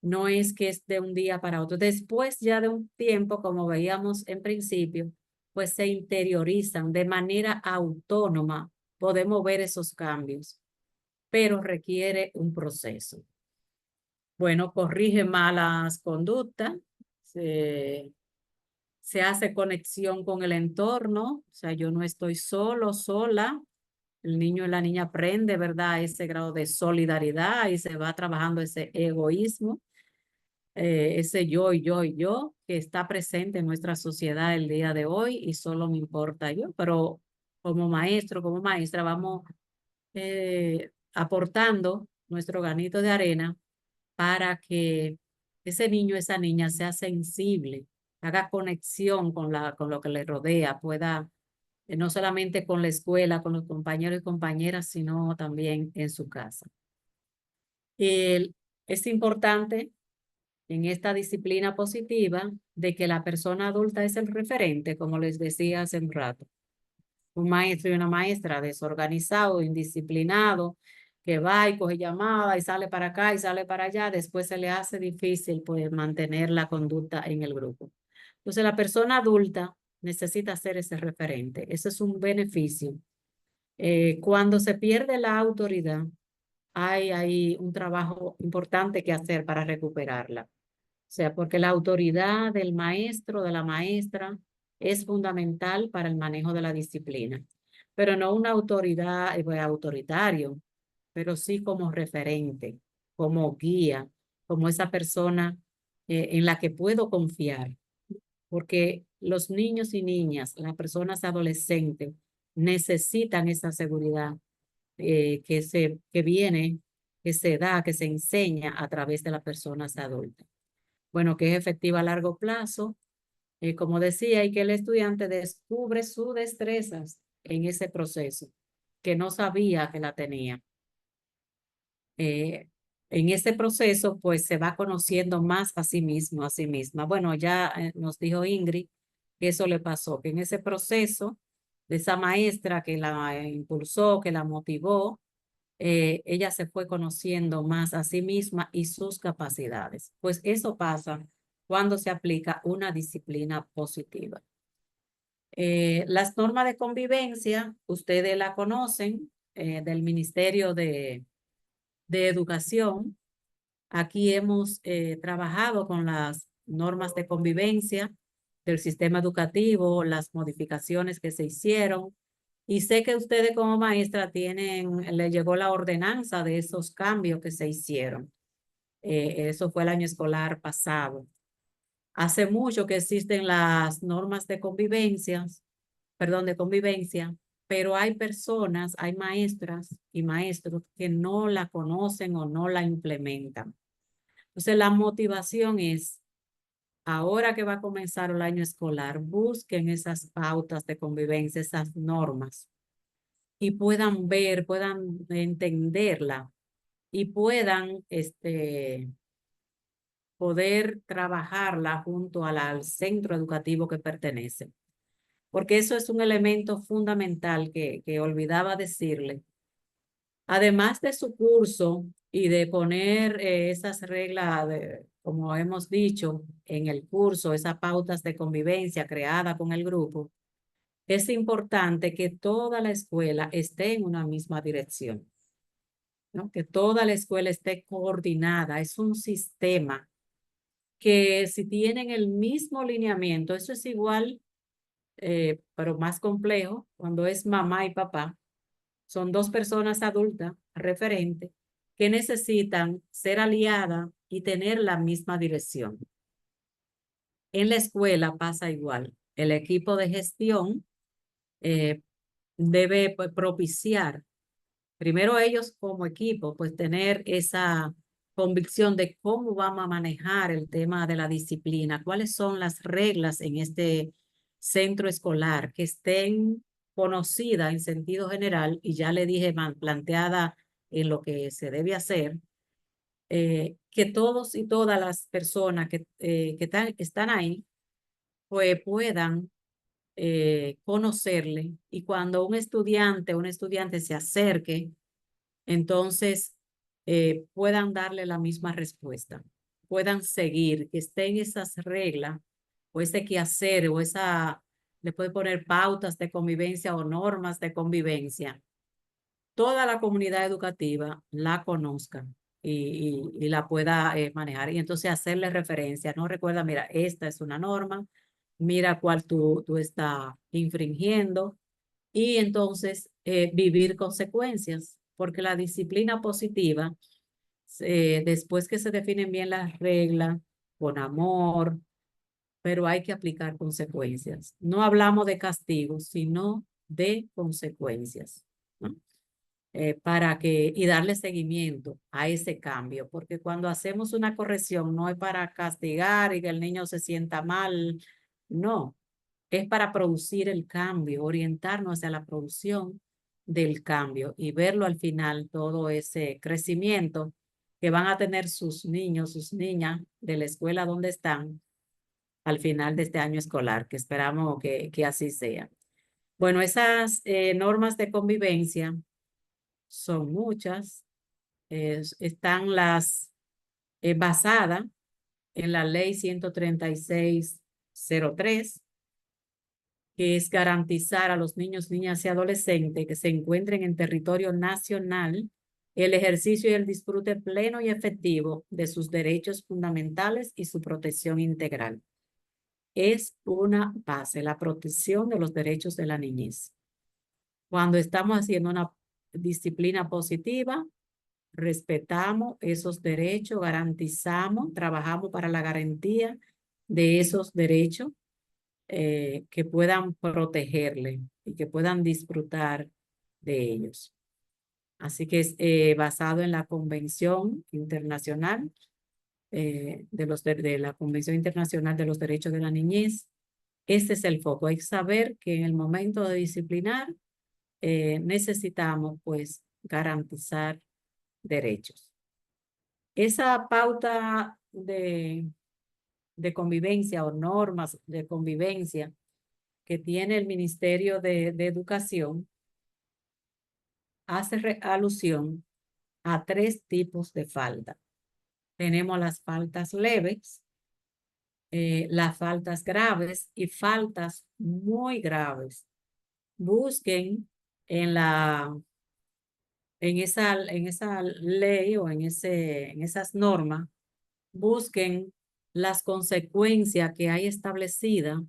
No es que es de un día para otro. Después ya de un tiempo, como veíamos en principio, pues se interiorizan de manera autónoma. Podemos ver esos cambios, pero requiere un proceso. Bueno, corrige malas conductas, se hace conexión con el entorno, o sea, yo no estoy solo, sola. El niño y la niña aprende, ¿verdad?, ese grado de solidaridad y se va trabajando ese egoísmo. Ese yo y yo y yo que está presente en nuestra sociedad el día de hoy y solo me importa yo, pero como maestro, como maestra, vamos aportando nuestro granito de arena para que ese niño, esa niña sea sensible, haga conexión con lo que le rodea, pueda no solamente con la escuela, con los compañeros y compañeras, sino también en su casa. Es importante en esta disciplina positiva de que la persona adulta es el referente, como les decía hace un rato. Un maestro y una maestra desorganizado, indisciplinado, que va y coge llamada y sale para acá y sale para allá, después se le hace difícil pues mantener la conducta en el grupo. Entonces la persona adulta necesita ser ese referente. Ese es un beneficio. Cuando se pierde la autoridad, hay un trabajo importante que hacer para recuperarla. O sea, porque la autoridad del maestro, de la maestra, es fundamental para el manejo de la disciplina, pero no una autoridad autoritario, pero sí como referente, como guía, como esa persona en la que puedo confiar, porque los niños y niñas, las personas adolescentes, necesitan esa seguridad que viene, que se da, que se enseña a través de las personas adultas. Bueno, que es efectiva a largo plazo, como decía, y que el estudiante descubre sus destrezas en ese proceso, que no sabía que la tenía. En ese proceso, pues se va conociendo más a sí mismo, a sí misma. Bueno, ya nos dijo Ingrid que eso le pasó, que en ese proceso de esa maestra que la impulsó, que la motivó, ella se fue conociendo más a sí misma y sus capacidades. Pues eso pasa cuando se aplica una disciplina positiva. Las normas de convivencia, ustedes la conocen, del Ministerio de Educación. Aquí hemos trabajado con las normas de convivencia del sistema educativo, las modificaciones que se hicieron. Y sé que ustedes como maestra le llegó la ordenanza de esos cambios que se hicieron. Eso fue el año escolar pasado. Hace mucho que existen las normas de convivencia, pero hay personas, hay maestras y maestros que no la conocen o no la implementan. Entonces, la motivación es, ahora que va a comenzar el año escolar, busquen esas pautas de convivencia, esas normas, y puedan ver, puedan entenderla y puedan poder trabajarla junto al centro educativo que pertenece. Porque eso es un elemento fundamental que olvidaba decirle. Además de su curso y de poner esas reglas, como hemos dicho, en el curso, esas pautas de convivencia creadas con el grupo, es importante que toda la escuela esté en una misma dirección, ¿no? Que toda la escuela esté coordinada. Es un sistema que si tienen el mismo lineamiento, eso es igual, pero más complejo, cuando es mamá y papá. Son dos personas adultas, referentes, que necesitan ser aliadas y tener la misma dirección. En la escuela pasa igual. El equipo de gestión debe pues, propiciar, primero ellos como equipo, pues tener esa convicción de cómo vamos a manejar el tema de la disciplina, cuáles son las reglas en este centro escolar que estén conocidas en sentido general y ya le dije planteada en lo que se debe hacer, que todos y todas las personas que están ahí pues puedan conocerle y cuando un estudiante o un estudiante se acerque, entonces puedan darle la misma respuesta, puedan seguir, que estén esas reglas o ese quehacer o le puede poner pautas de convivencia o normas de convivencia. Toda la comunidad educativa la conozca y la pueda manejar y entonces hacerle referencia. No recuerda, mira, esta es una norma, mira cuál tú estás infringiendo y entonces vivir consecuencias, porque la disciplina positiva, después que se definen bien las reglas, con amor, pero hay que aplicar consecuencias. No hablamos de castigos, sino de consecuencias, ¿no? Y darle seguimiento a ese cambio, porque cuando hacemos una corrección no es para castigar y que el niño se sienta mal, no, es para producir el cambio, orientarnos hacia la producción del cambio y verlo al final, todo ese crecimiento que van a tener sus niños, sus niñas de la escuela donde están al final de este año escolar, que esperamos que así sea. Bueno, esas normas de convivencia son muchas, están basadas en la ley 13603, que es garantizar a los niños, niñas y adolescentes que se encuentren en territorio nacional el ejercicio y el disfrute pleno y efectivo de sus derechos fundamentales y su protección integral. Es una base, la protección de los derechos de la niñez. Cuando estamos haciendo una disciplina positiva, respetamos esos derechos, garantizamos, trabajamos para la garantía de esos derechos que puedan protegerle y que puedan disfrutar de ellos. Así que es basado en la Convención Internacional de la Convención Internacional de los Derechos de la Niñez. Este es el foco. Hay que saber que en el momento de disciplinar necesitamos pues garantizar derechos. Esa pauta de convivencia o normas de convivencia que tiene el Ministerio de Educación hace alusión a 3 tipos de falta. Tenemos las faltas leves, las faltas graves y faltas muy graves. Busquen en esa ley o en esas normas, busquen las consecuencias que hay establecidas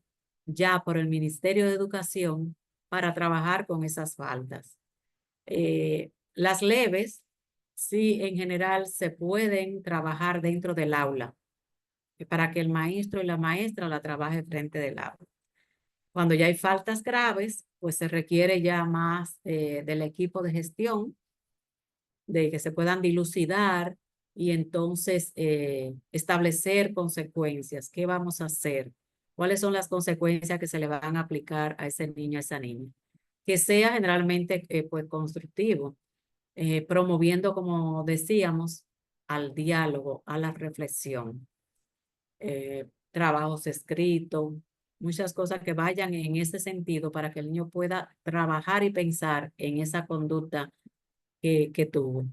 ya por el Ministerio de Educación para trabajar con esas faltas. Las leves, sí, en general se pueden trabajar dentro del aula para que el maestro y la maestra la trabaje frente del aula. Cuando ya hay faltas graves, pues se requiere ya más del equipo de gestión, de que se puedan dilucidar y entonces establecer consecuencias. ¿Qué vamos a hacer? ¿Cuáles son las consecuencias que se le van a aplicar a ese niño, a esa niña? Que sea generalmente pues constructivo, promoviendo, como decíamos, al diálogo, a la reflexión, trabajos escritos, muchas cosas que vayan en ese sentido para que el niño pueda trabajar y pensar en esa conducta que tuvo.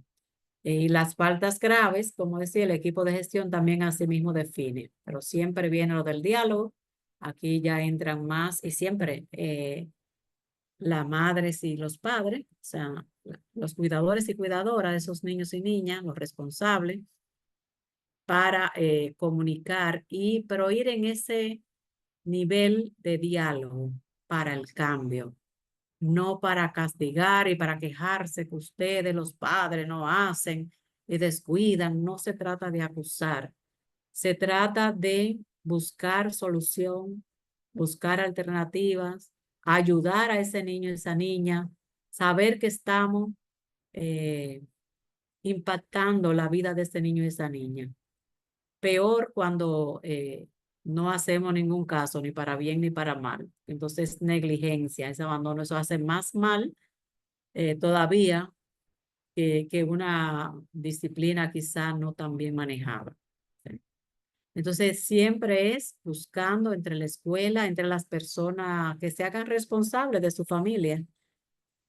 Y las faltas graves, como decía, el equipo de gestión también asimismo define, pero siempre viene lo del diálogo. Aquí ya entran más y siempre las madres y los padres, o sea, los cuidadores y cuidadoras de esos niños y niñas, los responsables, para comunicar pero ir en ese nivel de diálogo para el cambio, no para castigar y para quejarse que ustedes, los padres, no hacen y descuidan. No se trata de acusar, se trata de buscar solución, buscar alternativas, ayudar a ese niño y esa niña, saber que estamos eh, impactando la vida de ese niño y esa niña. Peor cuando no hacemos ningún caso, ni para bien ni para mal. Entonces, negligencia, ese abandono, eso hace más mal todavía que una disciplina quizá no tan bien manejada. ¿Sí? Entonces, siempre es buscando entre la escuela, entre las personas que se hagan responsables de su familia.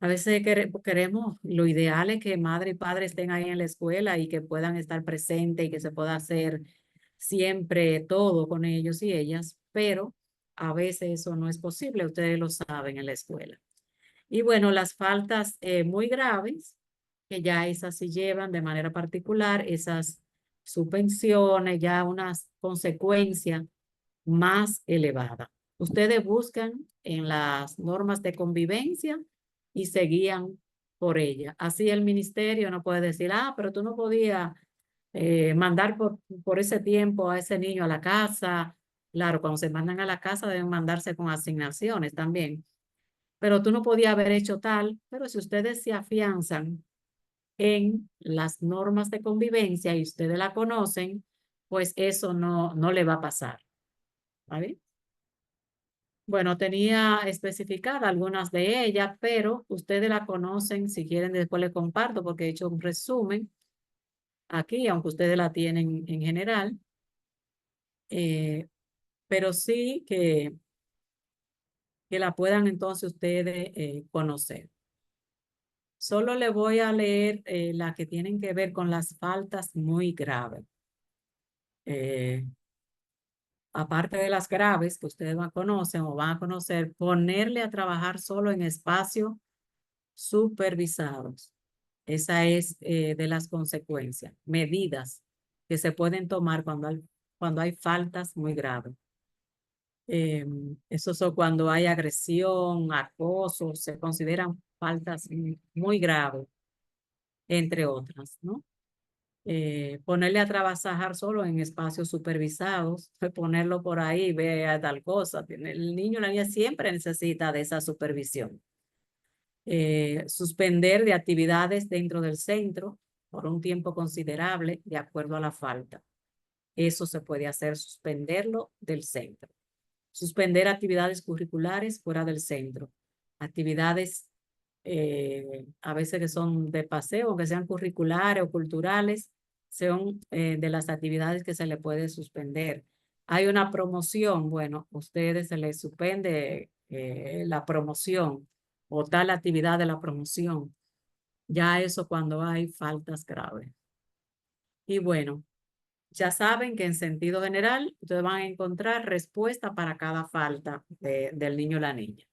A veces queremos, lo ideal es que madre y padre estén ahí en la escuela y que puedan estar presentes y que se pueda hacer siempre todo con ellos y ellas, pero a veces eso no es posible, ustedes lo saben en la escuela. Y bueno, las faltas muy graves, que ya esas sí llevan de manera particular, esas suspensiones, ya unas consecuencias más elevadas. Ustedes buscan en las normas de convivencia y se guían por ellas. Así el ministerio no puede decir, pero tú no podías mandar por ese tiempo a ese niño a la casa. Claro, cuando se mandan a la casa deben mandarse con asignaciones también. Pero tú no podías haber hecho tal, pero si ustedes se afianzan en las normas de convivencia y ustedes la conocen, pues eso no le va a pasar. ¿Vale? Bueno, tenía especificada algunas de ellas, pero ustedes la conocen. Si quieren, después les comparto porque he hecho un resumen aquí, aunque ustedes la tienen en general. Pero sí que la puedan entonces ustedes conocer. Solo le voy a leer las que tienen que ver con las faltas muy graves. Aparte de las graves que ustedes conocen o van a conocer, ponerle a trabajar solo en espacios supervisados. Esa es de las consecuencias, medidas que se pueden tomar cuando hay faltas muy graves. Eso son cuando hay agresión, acoso, se consideran faltas muy graves, entre otras, ¿no? Ponerle a trabajar solo en espacios supervisados, ponerlo por ahí, vea tal cosa. El niño o la niña siempre necesita de esa supervisión. Suspender de actividades dentro del centro por un tiempo considerable de acuerdo a la falta. Eso se puede hacer, suspenderlo del centro. Suspender actividades curriculares fuera del centro. Actividades a veces que son de paseo, que sean curriculares o culturales, son de las actividades que se le puede suspender. Hay una promoción, bueno, a ustedes se les suspende la promoción o tal actividad de la promoción. Ya eso cuando hay faltas graves. Y bueno, ya saben que en sentido general ustedes van a encontrar respuesta para cada falta del niño o la niña.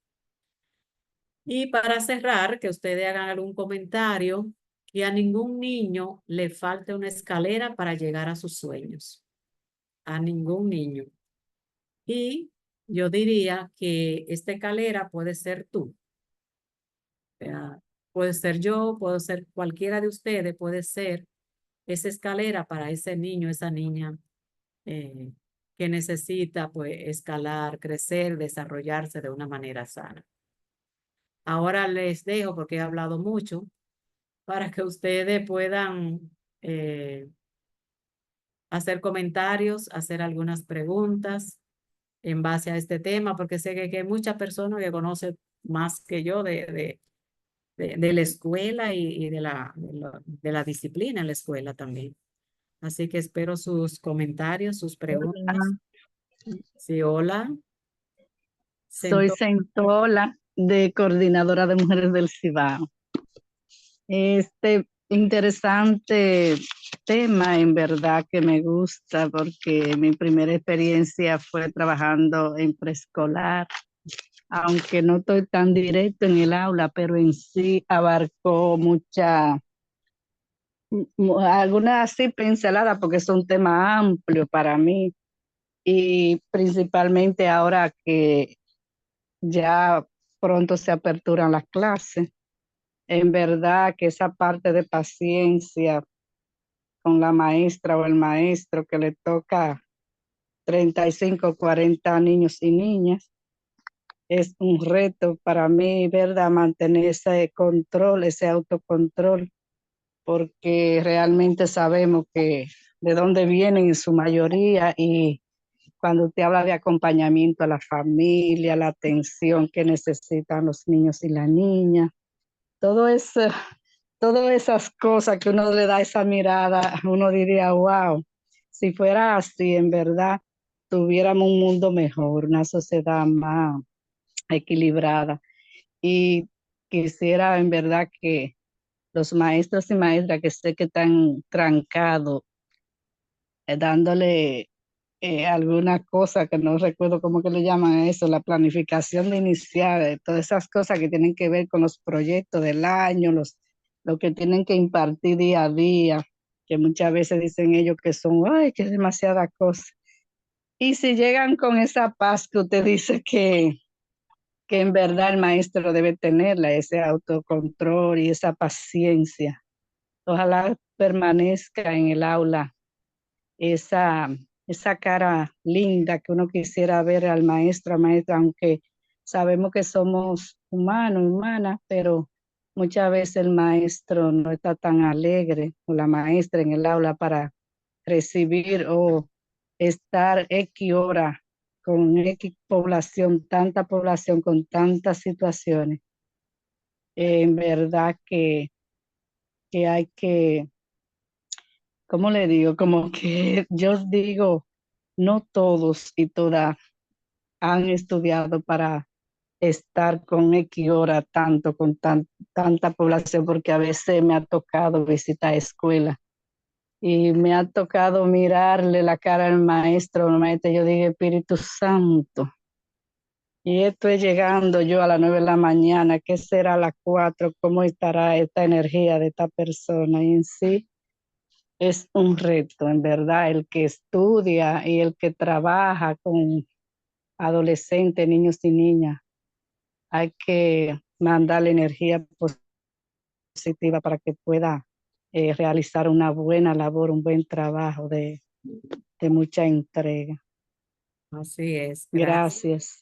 Y para cerrar, que ustedes hagan algún comentario, que a ningún niño le falte una escalera para llegar a sus sueños. A ningún niño. Y yo diría que esta escalera puede ser tú. O sea, puede ser yo, puede ser cualquiera de ustedes, puede ser esa escalera para ese niño, esa niña eh, que necesita pues escalar, crecer, desarrollarse de una manera sana. Ahora les dejo porque he hablado mucho para que ustedes puedan hacer comentarios, hacer algunas preguntas en base a este tema, porque sé que hay muchas personas que conocen más que yo de la escuela y de la disciplina en la escuela también. Así que espero sus comentarios, sus preguntas. Hola, Sí, hola. soy Sento- Centola, de Coordinadora de Mujeres del Cibao. Este interesante tema, en verdad que me gusta porque mi primera experiencia fue trabajando en preescolar, aunque no estoy tan directo en el aula, pero en sí abarcó algunas así pinceladas porque es un tema amplio para mí y principalmente ahora que ya pronto se aperturan las clases. En verdad que esa parte de paciencia con la maestra o el maestro que le toca 35, 40 niños y niñas, es un reto para mí, ¿verdad? Mantener ese control, ese autocontrol, porque realmente sabemos que de dónde vienen en su mayoría y cuando usted habla de acompañamiento a la familia, la atención que necesitan los niños y las niñas, todo eso, todas esas cosas que uno le da esa mirada, uno diría, wow, si fuera así, en verdad, tuviéramos un mundo mejor, una sociedad más equilibrada. Y quisiera, en verdad, que los maestros y maestras que sé que están trancados, dándole alguna cosa que no recuerdo cómo que le llaman a eso, la planificación de iniciar, todas esas cosas que tienen que ver con los proyectos del año, lo que tienen que impartir día a día, que muchas veces dicen ellos que son, ay, que es demasiada cosa. Y si llegan con esa paz que usted dice que en verdad el maestro debe tenerla, ese autocontrol y esa paciencia, ojalá permanezca en el aula esa, esa cara linda que uno quisiera ver al maestro, maestra, aunque sabemos que somos humanos, humanas, pero muchas veces el maestro no está tan alegre o la maestra en el aula para recibir o estar X hora con X población, tanta población con tantas situaciones. En verdad que hay que, ¿cómo le digo? Como que yo digo, no todos y todas han estudiado para estar con X hora tanto, con tanta población, porque a veces me ha tocado visitar escuelas y me ha tocado mirarle la cara al maestro, normalmente yo digo, Espíritu Santo, y esto es llegando yo a las 9 de la mañana, ¿qué será a las 4? ¿Cómo estará esta energía de esta persona? Y en sí es un reto, en verdad, el que estudia y el que trabaja con adolescentes, niños y niñas. Hay que mandarle energía positiva para que pueda realizar una buena labor, un buen trabajo de mucha entrega. Así es, gracias. Gracias.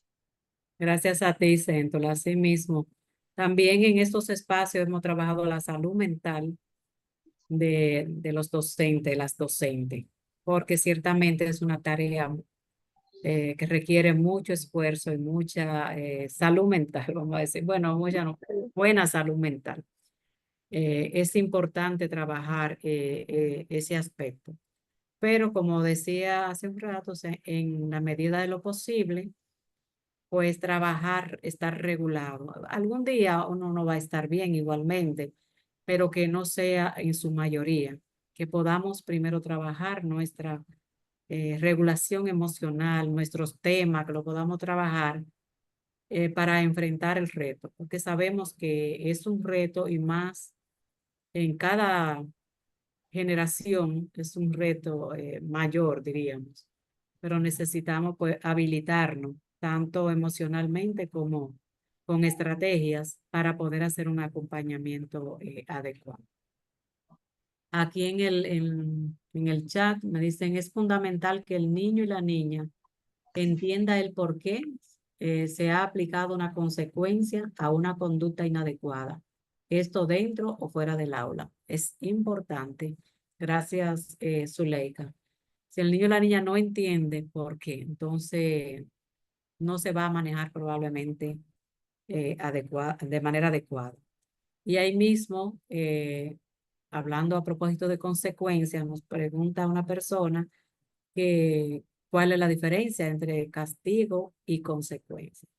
Gracias a ti, Céntola. Así mismo. También en estos espacios hemos trabajado la salud mental de los docentes, las docentes, porque ciertamente es una tarea que requiere mucho esfuerzo y mucha salud mental, vamos a decir. Bueno, mucha no, buena salud mental. Es importante trabajar ese aspecto. Pero como decía hace un rato, en la medida de lo posible, pues trabajar, estar regulado. Algún día uno no va a estar bien igualmente, pero que no sea en su mayoría, que podamos primero trabajar nuestra regulación emocional, nuestros temas, que lo podamos trabajar para enfrentar el reto, porque sabemos que es un reto y más en cada generación es un reto mayor, diríamos, pero necesitamos pues habilitarnos tanto emocionalmente como con estrategias para poder hacer un acompañamiento adecuado. Aquí en el chat me dicen, es fundamental que el niño y la niña entienda el por qué se ha aplicado una consecuencia a una conducta inadecuada, esto dentro o fuera del aula. Es importante. Gracias, Zuleika. Si el niño o la niña no entiende por qué, entonces no se va a manejar probablemente de manera adecuada. Y ahí mismo, hablando a propósito de consecuencias, nos pregunta una persona que cuál es la diferencia entre castigo y consecuencias.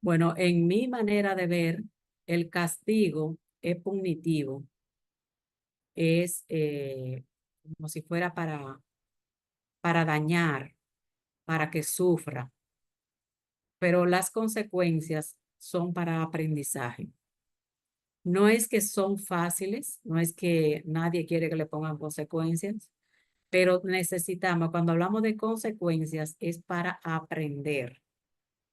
Bueno, en mi manera de ver, el castigo es punitivo, es como si fuera para dañar, para que sufra, pero las consecuencias son para aprendizaje. No es que son fáciles, no es que nadie quiere que le pongan consecuencias, pero necesitamos, cuando hablamos de consecuencias, es para aprender,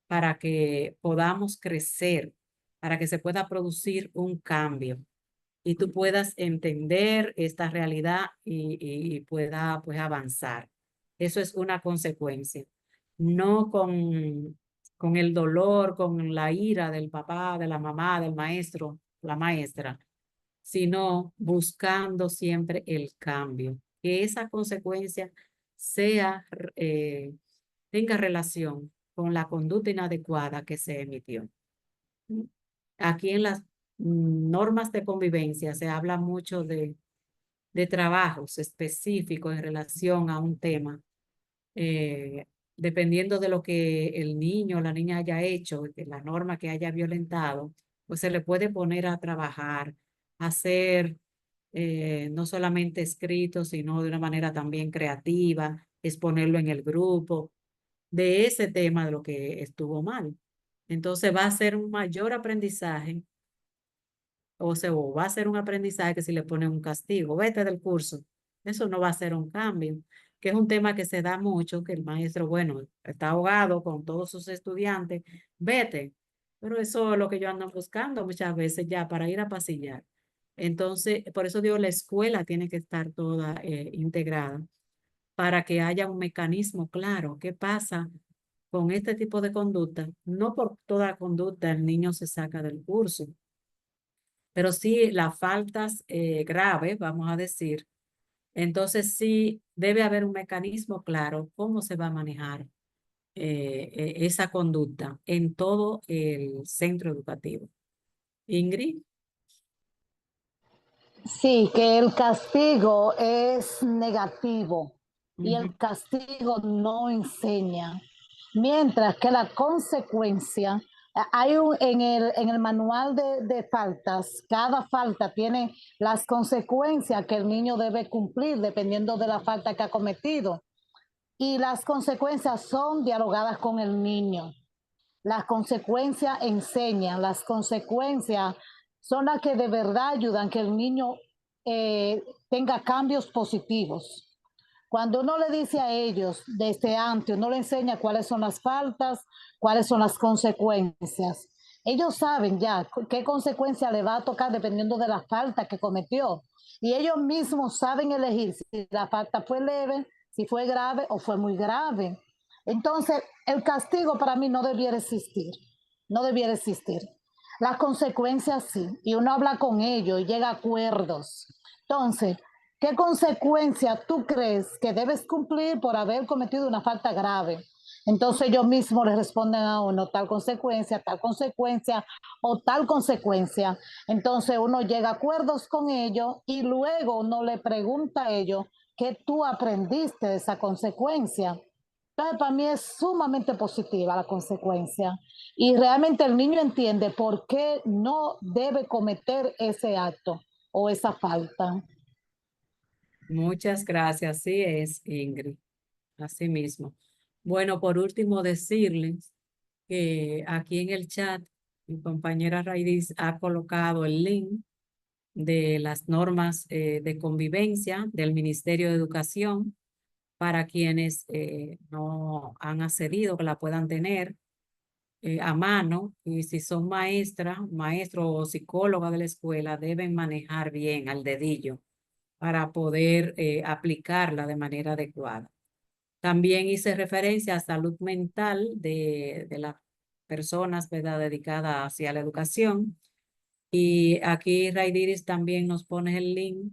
para que podamos crecer, para que se pueda producir un cambio y tú puedas entender esta realidad y pueda pues avanzar. Eso es una consecuencia. No con el dolor, con la ira del papá, de la mamá, del maestro, la maestra, sino buscando siempre el cambio. Que esa consecuencia sea, tenga relación con la conducta inadecuada que se emitió. Aquí en las normas de convivencia se habla mucho de trabajos específicos en relación a un tema, dependiendo de lo que el niño o la niña haya hecho, de la norma que haya violentado, pues se le puede poner a trabajar, hacer no solamente escrito, sino de una manera también creativa, exponerlo en el grupo, de ese tema de lo que estuvo mal. Entonces va a ser un mayor aprendizaje, o va a ser un aprendizaje que si le ponen un castigo, vete del curso, eso no va a ser un cambio, que es un tema que se da mucho, que el maestro, bueno, está ahogado con todos sus estudiantes, vete, pero eso es lo que yo ando buscando muchas veces ya para ir a pasillar. Entonces, por eso digo, la escuela tiene que estar toda integrada para que haya un mecanismo claro. ¿Qué pasa con este tipo de conducta? No por toda conducta el niño se saca del curso, pero sí las faltas graves, vamos a decir. Entonces sí debe haber un mecanismo claro cómo se va a manejar esa conducta en todo el centro educativo. Ingrid. Sí, que el castigo es negativo y Ujú. el castigo no enseña, mientras que la consecuencia, en el manual de faltas, cada falta tiene las consecuencias que el niño debe cumplir dependiendo de la falta que ha cometido. Y las consecuencias son dialogadas con el niño. Las consecuencias enseñan, las consecuencias son las que de verdad ayudan que el niño tenga cambios positivos. Cuando uno le dice a ellos desde antes, uno le enseña cuáles son las faltas, cuáles son las consecuencias. Ellos saben ya qué consecuencia le va a tocar dependiendo de la falta que cometió. Y ellos mismos saben elegir si la falta fue leve, si fue grave o fue muy grave. Entonces, el castigo para mí no debiera existir. No debiera existir. Las consecuencias sí. Y uno habla con ellos y llega a acuerdos. Entonces, ¿qué consecuencia tú crees que debes cumplir por haber cometido una falta grave? Entonces ellos mismos le responden a uno tal consecuencia o tal consecuencia. Entonces uno llega a acuerdos con ellos y luego uno le pregunta a ellos qué tú aprendiste de esa consecuencia. Entonces para mí es sumamente positiva la consecuencia y realmente el niño entiende por qué no debe cometer ese acto o esa falta. Muchas gracias, sí es, Ingrid, así mismo. Bueno, por último decirles que aquí en el chat mi compañera Raidis ha colocado el link de las normas de convivencia del Ministerio de Educación para quienes no han accedido, que la puedan tener a mano. Y si son maestras, maestros o psicólogas de la escuela, deben manejar bien al dedillo para poder aplicarla de manera adecuada. También hice referencia a salud mental de las personas, ¿verdad?, dedicadas hacia la educación. Y aquí Raidiris también nos pone el link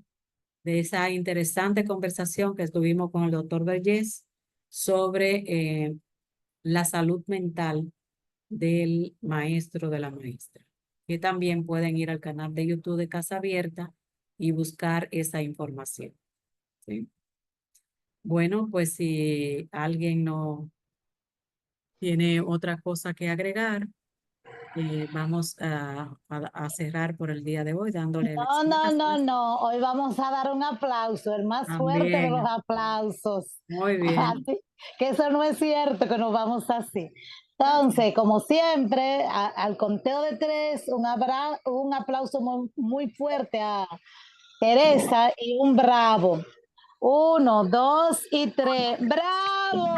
de esa interesante conversación que tuvimos con el doctor Vergés sobre la salud mental del maestro de la maestra. Que también pueden ir al canal de YouTube de Casa Abierta y buscar esa información. ¿Sí? Bueno, pues si alguien no tiene otra cosa que agregar, vamos a cerrar por el día de hoy dándole las gracias. No. Hoy vamos a dar un aplauso, el más fuerte de los También, aplausos. muy bien. Así que eso no es cierto, que nos vamos así. Entonces, como siempre, al conteo de 3, un aplauso muy fuerte a Teresa y un bravo. 1, 2 y 3. ¡Bravo!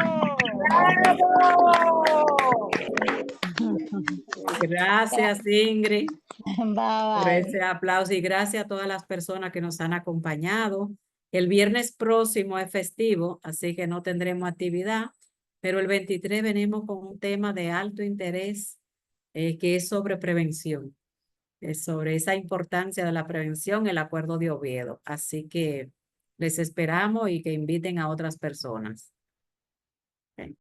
Gracias, Ingrid, Bye, por bye. ese aplauso y gracias a todas las personas que nos han acompañado. El viernes próximo es festivo, así que no tendremos actividad, pero el 23 venimos con un tema de alto interés que es sobre prevención, sobre esa importancia de la prevención, el Acuerdo de Oviedo. Así que les esperamos y que inviten a otras personas.